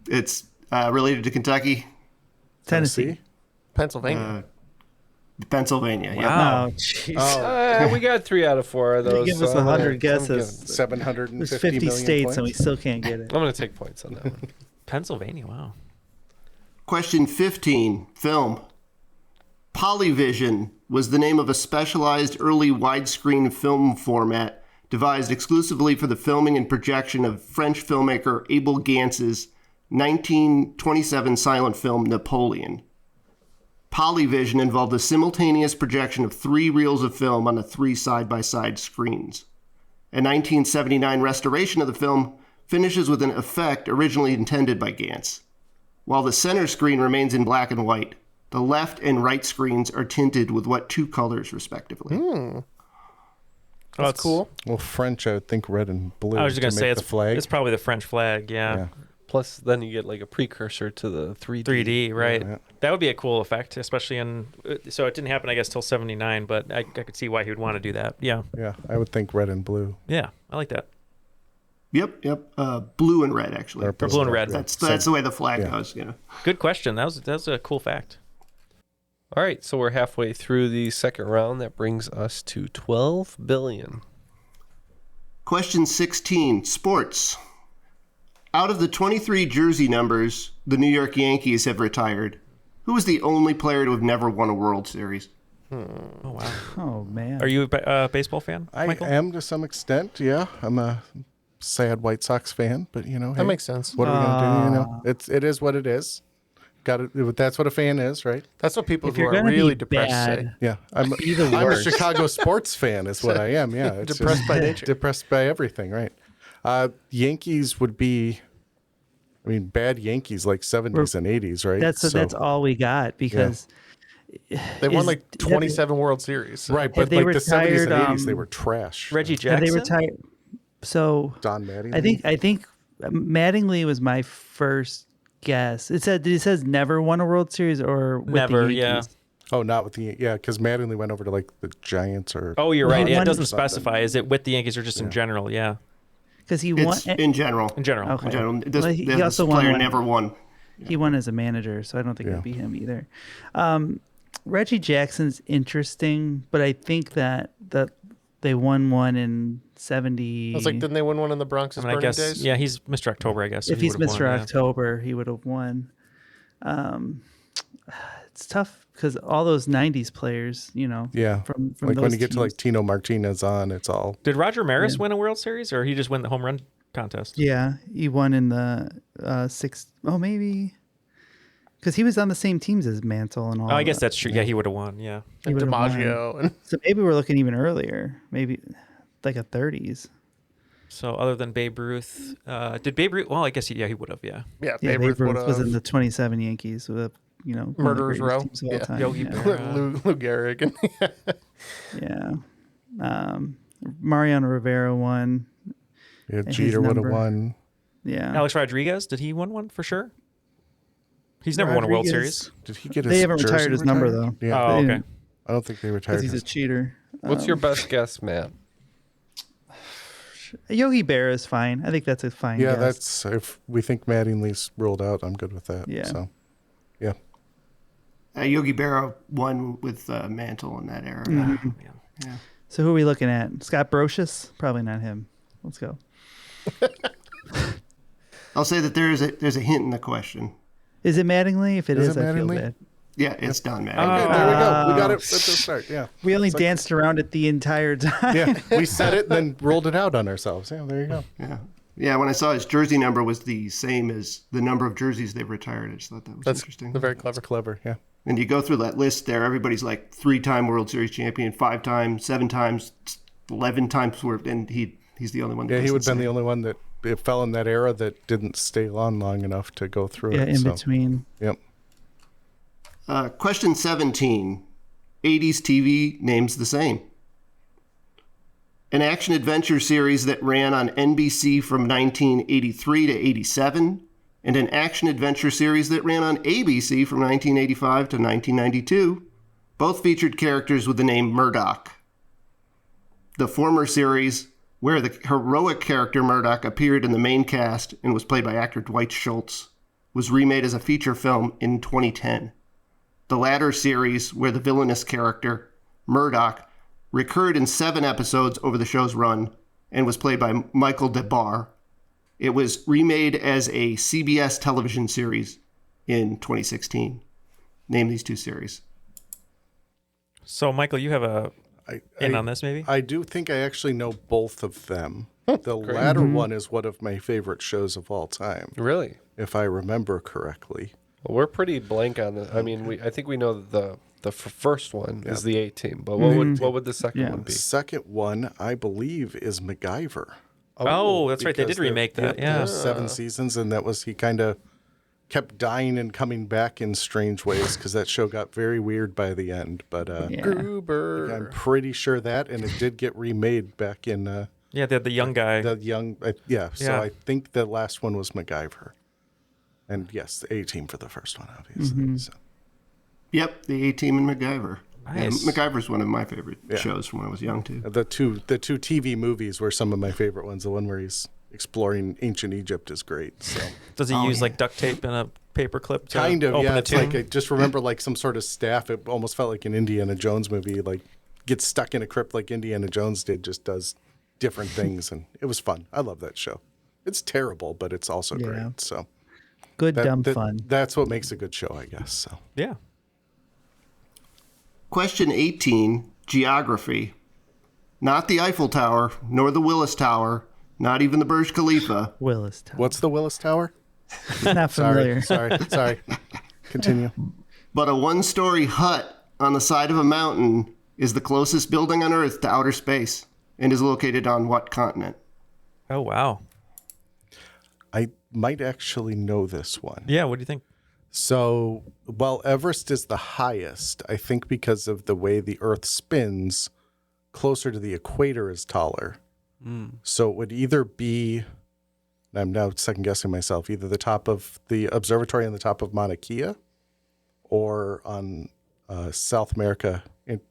It's related to Kentucky. Tennessee. Pennsylvania. Pennsylvania. Wow. Yep. Jeez. We got 3 out of 4 of those. Give us 100 guesses. 750 There's 50 million states points. and we still can't get it. I'm going to take points on that one. Pennsylvania. Wow. Question 15, film. Polyvision was the name of a specialized early widescreen film format devised exclusively for the filming and projection of French filmmaker Abel Gance's 1927 silent film Napoleon. Polyvision involved the simultaneous projection of 3 reels of film on the 3 side-by-side screens. A 1979 restoration of the film finishes with an effect originally intended by Gance. While the center screen remains in black and white, the left and right screens are tinted with what 2 colors, respectively? That's cool. Well, French, I would think red and blue. I was just going to say the flag. it's probably the French flag. Yeah. Plus, then you get like a precursor to the 3D. 3D, right? Yeah. That would be a cool effect, especially in. So it didn't happen, I guess, till '79, but I could see why he would want to do that. Yeah. Yeah, I would think red and blue. Yeah, I like that. Yep. Blue and red, actually. Or blue and red. That's the way the flag goes. Yeah. Good question. That was a cool fact. All right, so we're halfway through the second round. That brings us to 12 billion. Question 16, sports. Out of the 23 jersey numbers the New York Yankees have retired, who is the only player to have never won a World Series? Oh, wow. Oh, man. Are you a baseball fan, Michael? I am to some extent, yeah. I'm a sad White Sox fan, but, that makes sense. What are we going to do? It is what it is. That's what a fan is, right? That's what people If who you're are gonna really be depressed bad, say. Yeah, I'm a Chicago sports fan is what I am, yeah. It's Depressed just by nature. Depressed by everything, right. Yankees would be, bad Yankees like 70s and 80s, right? That's all we got because they won like 27 World Series. Right, but they like the 70s retired, and 80s, they were trash. Reggie Jackson? Have they retired? So Don Mattingly? I think Mattingly was my first guess. It says never won a World Series or with Never, the Yankees. Oh, not with the because Mattingly went over to like the Giants or. Oh, you're right. Well, It doesn't something. specify. Is it with the Yankees or just in general? Yeah. Because he won It's in general. In general. Okay. In general. This, Well, he this also player won. never won. He won as a manager, so I don't think it'd be him either. Reggie Jackson's interesting, but I think that they won one in 70. I was like, didn't they win one in the Bronx's I Burning guess, Days? yeah, he's Mr. October, I guess. So if he he's would've Mr. won, October, he would have won. It's tough because all those 90s players, Yeah. from like those when you get to like teams. Tino Martinez on, it's all. Did Roger Maris win a World Series, or he just win the home run contest? Yeah, he won in the maybe Because he was on the same teams as Mantle and all. Oh, I guess that's true. Yeah, he would have won. Yeah. And DiMaggio. So maybe we're looking even earlier. Maybe like a 30s. So other than Babe Ruth, did Babe Ruth? Well, I guess he would have. Yeah. Yeah, Babe Ruth was in the 27 Yankees with Murderers Row. Yogi Berra. Lou Gehrig. Yeah. Mariano Rivera won. Yeah, Jeter would have won. Yeah. Alex Rodriguez, did he win one for sure? He's never won a World Series. Did he get his They haven't jersey retired his number, though. Yeah. Oh, okay. I don't think they retired Because he's a cheater. What's your best guess, Matt? Yogi Berra is fine. I think that's a fine guess. That's if we think Mattingly's ruled out, I'm good with that. Yeah. So, yeah. Yogi Berra won with Mantle in that era. Mm-hmm. Yeah. So who are we looking at? Scott Brocious? Probably not him. Let's go. I'll say that there's a hint in the question. Is it Mattingly? If it is, I feel Mattingly? bad. Yeah, it's Don Mattingly. Okay, there we go. We got it at the start. Yeah. We only danced around it the entire time. Yeah. We said it, then rolled it out on ourselves. Yeah, there you go. Yeah. Yeah, when I saw his jersey number was the same as the number of jerseys they've retired, I just thought that was interesting. Very clever. That's clever, yeah. And you go through that list there, everybody's like 3-time World Series champion, 5 times, 7 times, 11 times, and he's the only one that he would have been say. the only one that it fell in that era that didn't stay on long enough to go through it. In between. Yep. Question 17. 80s TV names the same. An action-adventure series that ran on NBC from 1983 to 87, and an action-adventure series that ran on ABC from 1985 to 1992, both featured characters with the name Murdoch. The former series, where the heroic character Murdoch appeared in the main cast and was played by actor Dwight Schultz, was remade as a feature film in 2010. The latter series, where the villainous character, Murdoch, recurred in 7 episodes over the show's run and was played by Michael DeBar. It was remade as a CBS television series in 2016. Name these 2 series. So, Michael, you have a in on this, maybe? I do think I actually know both of them. The latter one is one of my favorite shows of all time. Really? If I remember correctly. Well, we're pretty blank on the. I mean, I think we know the first one is the A-Team, but what would the second one be? The second one, I believe, is MacGyver. Oh, that's right. They did remake that. There were 7 seasons, and that was he kind of kept dying and coming back in strange ways because that show got very weird by the end. But Gruber. I'm pretty sure that, and it did get remade back in. Yeah, the young guy. The young, So I think the last one was MacGyver, and yes, the A-Team for the first one, obviously. So. Yep, the A-Team and MacGyver. Nice. Yeah, MacGyver's one of my favorite shows from when I was young too. The two TV movies were some of my favorite ones. The one where he's exploring ancient Egypt is great. So. Does he use like duct tape and a paper clip to kind of, open yeah. the It's tomb? like I just remember like some sort of staff. It almost felt like an Indiana Jones movie. Like gets stuck in a crypt like Indiana Jones did. Just does different things, and it was fun. I love that show. It's terrible, but it's also great. So good dumb fun. That's what makes a good show, I guess. So yeah. Question 18, geography. Not the Eiffel Tower, nor the Willis Tower, not even the Burj Khalifa. Willis Tower. What's the Willis Tower? Not familiar. Sorry. Continue. But a one-story hut on the side of a mountain is the closest building on Earth to outer space and is located on what continent? Oh, wow. I might actually know this one. Yeah, what do you think? So, while Everest is the highest, I think because of the way the Earth spins, closer to the equator is taller. So it would either be, I'm now second guessing myself, either the top of the observatory on the top of Mauna Kea or on South America in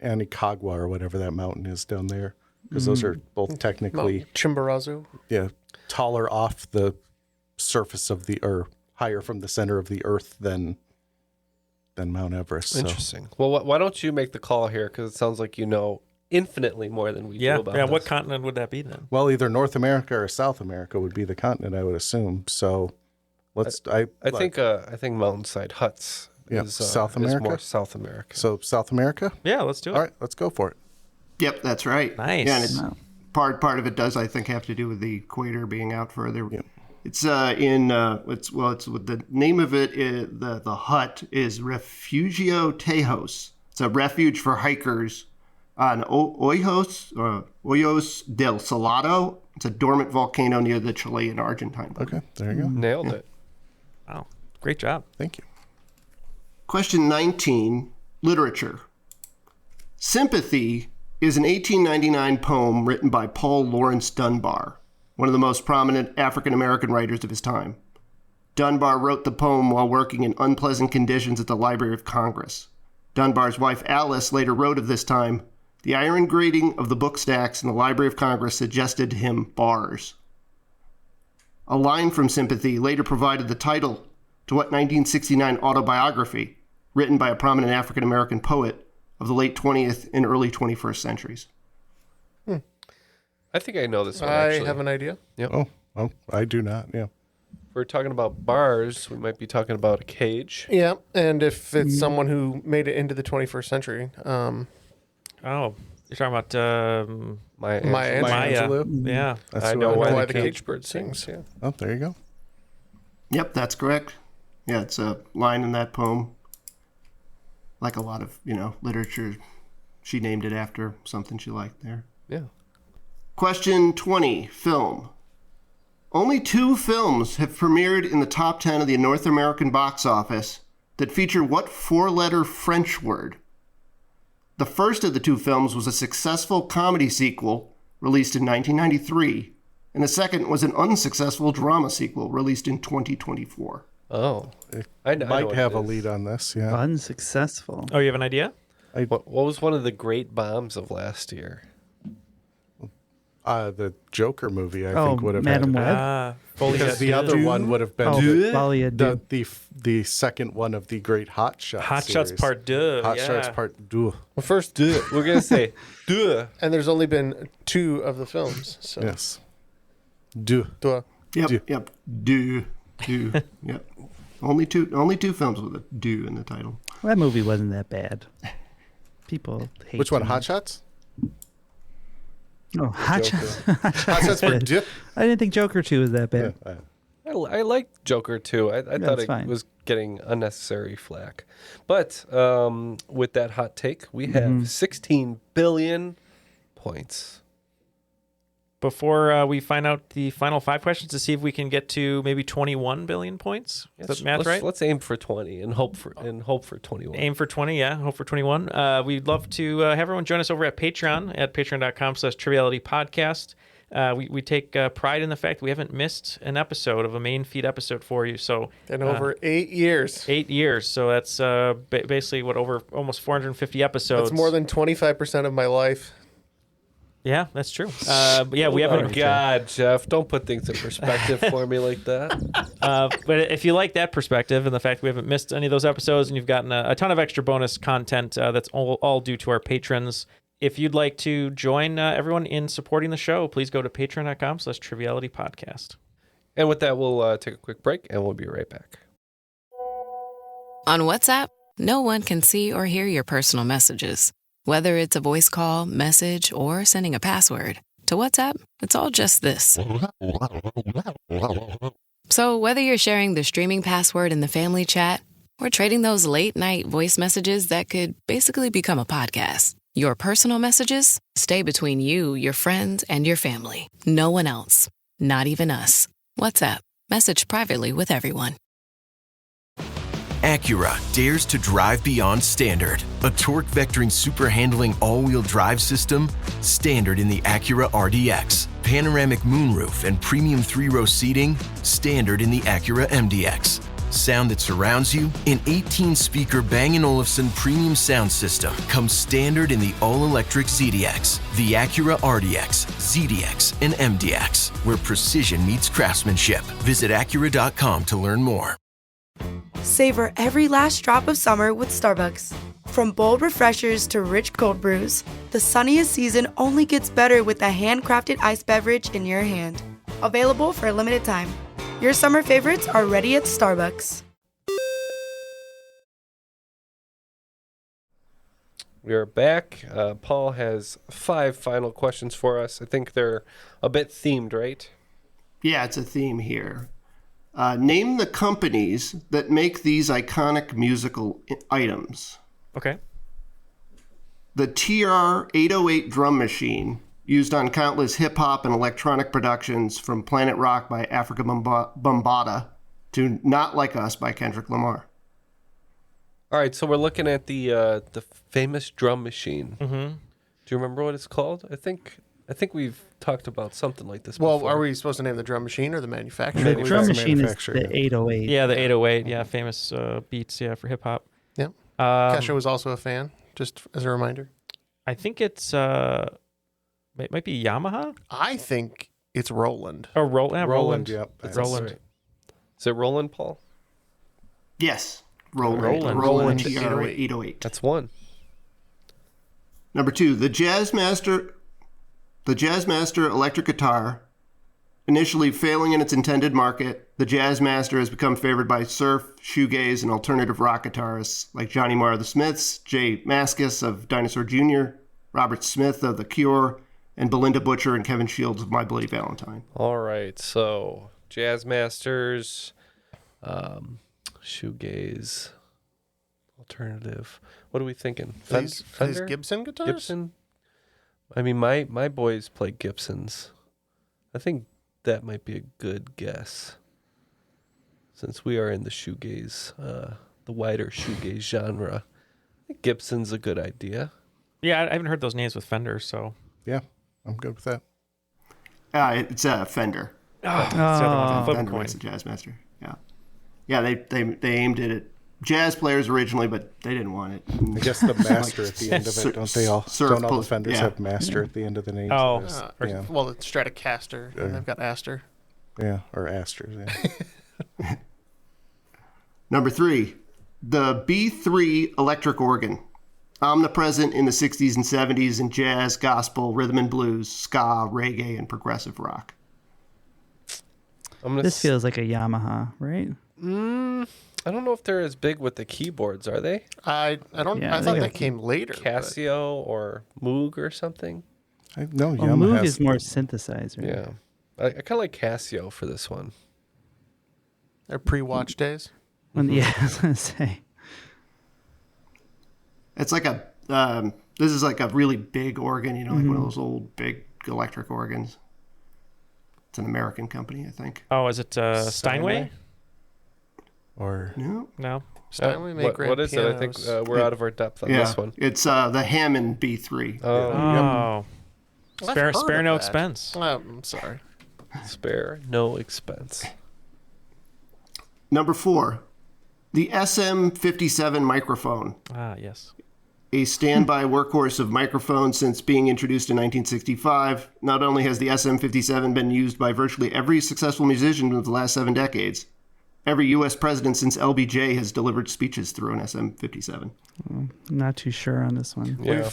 Aconcagua or whatever that mountain is down there. Because those are both technically Chimborazo. Yeah, taller off the surface of the Earth. Higher from the center of the Earth than Mount Everest. Interesting. Well, why don't you make the call here? Because it sounds like you know infinitely more than we do about this. What continent would that be then? Well, either North America or South America would be the continent, I would assume. So let's. I think mountainside huts. Is, South America. Is more South America. So South America. Yeah, let's do it. All right, let's go for it. Yep, that's right. Nice. Yeah, and it's, part of it does, I think, have to do with the equator being out further. Yep. It's the name of it is, the hut is Refugio Tejas. It's a refuge for hikers on Hoyos del Salado. It's a dormant volcano near the Chilean Argentine border. Okay, there you go. Nailed it. Wow, great job. Thank you. Question 19, literature. Sympathy is an 1899 poem written by Paul Laurence Dunbar, one of the most prominent African-American writers of his time. Dunbar wrote the poem while working in unpleasant conditions at the Library of Congress. Dunbar's wife Alice later wrote of this time, "The iron grating of the book stacks in the Library of Congress suggested to him bars." A line from Sympathy later provided the title to what 1969 autobiography, written by a prominent African-American poet of the late 20th and early 21st centuries. I think I know this one, I actually. have an idea. Yep. Oh, I do not. Yeah. If we're talking about bars, we might be talking about a cage. Yeah, and if it's someone who made it into the 21st century. Oh, you're talking about Maya Angelou. Yeah. That's I who know I why like. the cage bird sings. Yeah. Oh, there you go. Yep, that's correct. Yeah, it's a line in that poem. Like a lot of, literature, she named it after something she liked there. Yeah. Question 20, film. Only 2 films have premiered in the top 10 of the North American box office that feature what 4-letter French word? The first of the 2 films was a successful comedy sequel released in 1993, and the second was an unsuccessful drama sequel released in 2024. Oh, I might have a lead on this. Yeah. Unsuccessful. Oh, you have an idea? What was one of the great bombs of last year? The Joker movie, I think, would have Madam had Web. because the other one would have been the second one of the great Hot Shots. Hot Shots series. Part 2. Hot Shots Part 2. Well, first, We're gonna say duh. and there's only been 2 of the films. So. Yes. Duh. Yep. Do. Yep. Only two films with a do in the title. Well, that movie wasn't that bad. People hate Which one? them. Hot Shots? Oh, Hot Shots. Hot Shots for duh. I didn't think Joker 2 was that bad. I liked Joker too. I thought it fine. was getting unnecessary flack. But with that hot take, we have 16 billion points. Before we find out the final 5 questions to see if we can get to maybe 21 billion points. Is that math right? Let's aim for 20 and hope for 21. Aim for 20, yeah. Hope for 21. We'd love to have everyone join us over at Patreon at patreon.com/trivialitypodcast. We take pride in the fact that we haven't missed an episode of a main feed episode for you. So in over 8 years. 8 years. So that's basically over almost 450 episodes. That's more than 25% of my life. Yeah, that's true. But yeah, we haven't. Oh God, Jeff, don't put things in perspective for me like that. But if you like that perspective and the fact that we haven't missed any of those episodes and you've gotten a ton of extra bonus content, that's all due to our patrons. If you'd like to join everyone in supporting the show, please go to patreon.com/trivialitypodcast. And with that, we'll take a quick break and we'll be right back. On WhatsApp, no one can see or hear your personal messages. Whether it's a voice call, message, or sending a password. To WhatsApp, it's all just this. So whether you're sharing the streaming password in the family chat or trading those late-night voice messages that could basically become a podcast, your personal messages stay between you, your friends, and your family. No one else. Not even us. WhatsApp. Message privately with everyone. Acura dares to drive beyond standard. A torque-vectoring super-handling all-wheel drive system, standard in the Acura RDX. Panoramic moonroof and premium 3-row seating, standard in the Acura MDX. Sound that surrounds you, an 18-speaker Bang & Olufsen premium sound system comes standard in the all-electric ZDX. The Acura RDX, ZDX, and MDX, where precision meets craftsmanship. Visit Acura.com to learn more. Savor every last drop of summer with Starbucks. From bold refreshers to rich cold brews, the sunniest season only gets better with a handcrafted iced beverage in your hand. Available for a limited time. Your summer favorites are ready at Starbucks. We are back. Paul has 5 final questions for us. I think they're a bit themed, right? Yeah, it's a theme here. Name the companies that make these iconic musical items. Okay. The TR-808 drum machine, used on countless hip-hop and electronic productions from Planet Rock by Africa Bambaataa to Not Like Us by Kendrick Lamar. All right, so we're looking at the famous drum machine. Mm-hmm. Do you remember what it's called? I think we've talked about something like this Well, before. are we supposed to name the drum machine or the manufacturer? The drum machine is the 808. Yeah, the 808. Yeah, famous beats. Yeah, for hip hop. Yep. Kesha was also a fan. Just as a reminder. I think it's it might be Yamaha. I think it's Roland. Oh, Roland. Yep. That's Roland. right. Is it Roland, Paul? Yes. Roland TR-808. That's one. Number 2, the Jazzmaster electric guitar. Initially failing in its intended market, the Jazzmaster has become favored by surf, shoegaze, and alternative rock guitarists like Johnny Marr of the Smiths, Jay Mascis of Dinosaur Jr., Robert Smith of The Cure, and Belinda Butcher and Kevin Shields of My Bloody Valentine. All right, so Jazzmasters, shoegaze, alternative. What are we thinking? These Fender? Gibson guitars? Gibson? I mean, my boys play Gibsons. I think that might be a good guess. Since we are in the shoegaze, the wider shoegaze genre, I think Gibson's a good idea. Yeah, I haven't heard those names with Fender, so. Yeah, I'm good with that. It's a Fender. Flip coin. It's a Jazzmaster. Yeah. Yeah, they aimed it at jazz players originally, but they didn't want it. I guess the master at the end of it, don't they all? Don't all the Fenders have master at the end of the name? Oh. Yeah. Well, it's Stratocaster. And they've got Aster. Yeah, or Asters. Yeah. Number 3, the B3 electric organ. Omnipresent in the 60s and 70s in jazz, gospel, rhythm and blues, ska, reggae, and progressive rock. This feels like a Yamaha, right? I don't know if they're as big with the keyboards, are they? I don't. Yeah, I thought that came later. Casio or Moog or something? No, Moog is more synthesizer. Yeah. I kind of like Casio for this one. They're pre-watch days. Yeah, I was going to say. It's like this is like a really big organ, like one of those old big electric organs. It's an American company, I think. Oh, is it Steinway? Or no. Steinway make what is pianos. it? I think we're out of our depth on this one. It's the Hammond B3. Oh. Well, Spare no expense. I'm sorry. Spare no expense. Number 4, the SM57 microphone. Ah, yes. A standby workhorse of microphones since being introduced in 1965. Not only has the SM57 been used by virtually every successful musician of the last 7 decades, every U.S. president since LBJ has delivered speeches through an SM57. Not too sure on this one. Yeah.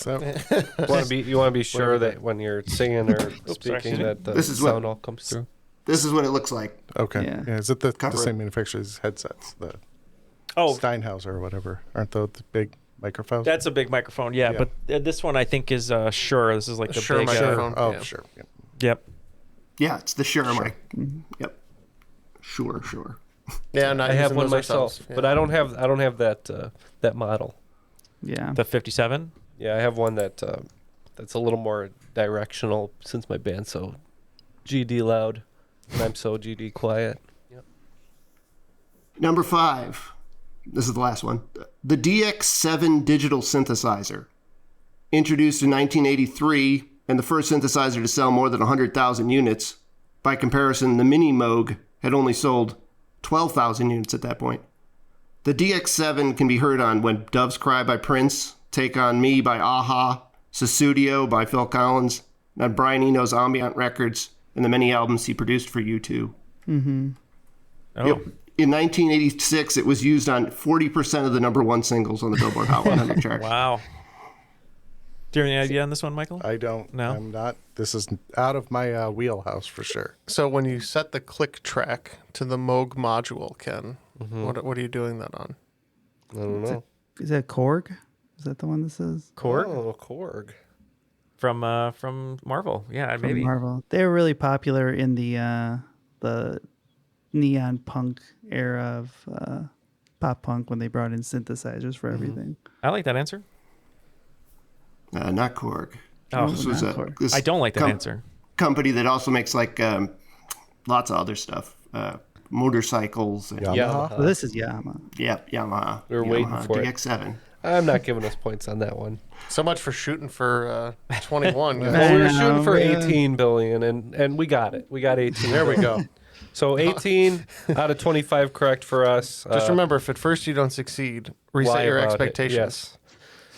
You want to be sure that when you're singing or speaking that the sound all comes through. This is what it looks like. Okay. Yeah. Is it the same manufacturer's headsets? The Steinhauser or whatever. Aren't those the big microphones? That's a big microphone, yeah. But this one I think is Shure. This is like the Shure big microphone. Sure. Yeah. Yep. Yeah, it's the Shure mic. Yep. Sure. Yeah, I'm not I have using one those myself, ourselves. but I don't have that model. Yeah. The 57? Yeah, I have one that's a little more directional since my band's so GD loud and I'm so GD quiet. Yep. Number 5. This is the last one. The DX7 digital synthesizer. Introduced in 1983 and the first synthesizer to sell more than 100,000 units. By comparison, the Mini Moog had only sold 12,000 units at that point. The DX7 can be heard on When Doves Cry by Prince, Take On Me by Aha, Susudio by Phil Collins, and Brian Eno's Ambient Records, and the many albums he produced for U2. Mm-hmm. Oh. Yep. In 1986, it was used on 40% of the number 1 singles on the Billboard Hot 100 chart. Wow. Do you have any idea on this one, Michael? I don't. No? I'm not. This is out of my wheelhouse for sure. So when you set the click track to the Moog module, Ken, what are you doing that on? I don't know. Is that Korg? Is that the one that says Korg? Oh, Korg. From Marvel. Yeah, from maybe. Marvel? They were really popular in the neon punk era of pop punk when they brought in synthesizers for everything. I like that answer. Not Korg. Oh, this was I don't like that answer. Company that also makes like lots of other stuff, motorcycles. And Yamaha. Well, this is Yamaha. Yep, Yamaha. We were waiting for DX7. I'm not giving us points on that one. So much for shooting for 21. Well, we were shooting for 18 billion, and we got it. We got 18. There we go. So 18 out of 25 correct for us. Just remember, if at first you don't succeed, reset your expectations. Yes.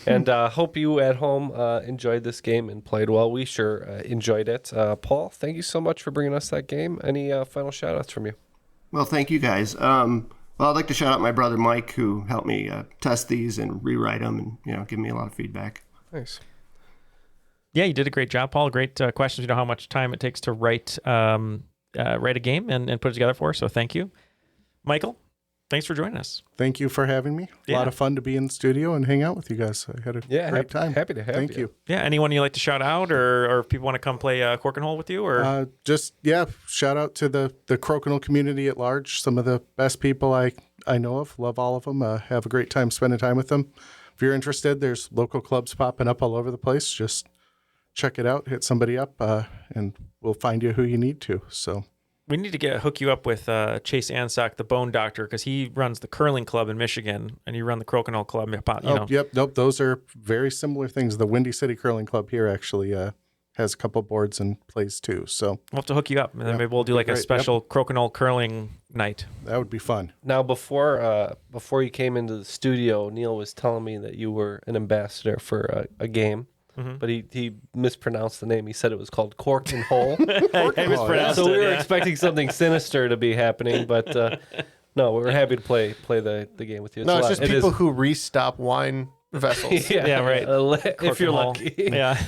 And hope you at home enjoyed this game and played well. We sure enjoyed it. Paul, thank you so much for bringing us that game. Any final shout-outs from you? Well, thank you guys. Well, I'd like to shout out my brother Mike, who helped me test these and rewrite them and give me a lot of feedback. Nice. Yeah, you did a great job, Paul. Great questions. You know how much time it takes to write a game and put it together for us, so thank you. Michael, thanks for joining us. Thank you for having me. A lot of fun to be in the studio and hang out with you guys. I had a great time. Happy to have you. Thank you. Yeah, anyone you'd like to shout out, or if people want to come play Cork and Hole with you? Or shout out to the Crokinole community at large. Some of the best people I know of. Love all of them. Have a great time spending time with them. If you're interested, there's local clubs popping up all over the place. Just check it out, hit somebody up, and we'll find you who you need to. So we need to hook you up with Chase Ansock, the Bone Doctor, because he runs the curling club in Michigan, and you run the Crokinole club. Yep. Nope. Those are very similar things. The Windy City Curling Club here actually has a couple boards and plays too. So we'll have to hook you up, and then maybe we'll do like a special Crokinole curling night. That would be fun. Now, before you came into the studio, Neal was telling me that you were an ambassador for a game. Mm-hmm. But he mispronounced the name. He said it was called Cork and Hole. So we were expecting something sinister to be happening, but no, we were happy to play the game with you. It's just people who restop wine vessels. yeah, right. If you're lucky. Yeah.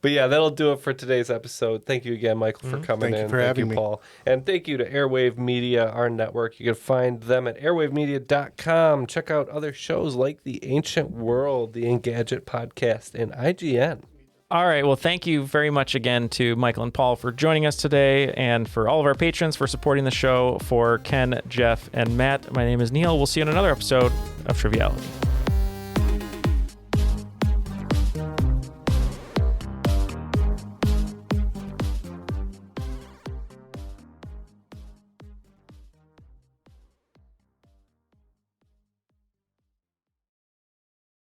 But yeah, that'll do it for today's episode. Thank you again, Michael, for coming in. Thank you for having me, Paul. And thank you to Airwave Media, our network. You can find them at airwavemedia.com. Check out other shows like The Ancient World, the Engadget Podcast, and IGN. All right. Well, thank you very much again to Michael and Paul for joining us today, and for all of our patrons for supporting the show. For Ken, Jeff, and Matt, my name is Neal. We'll see you in another episode of Triviality.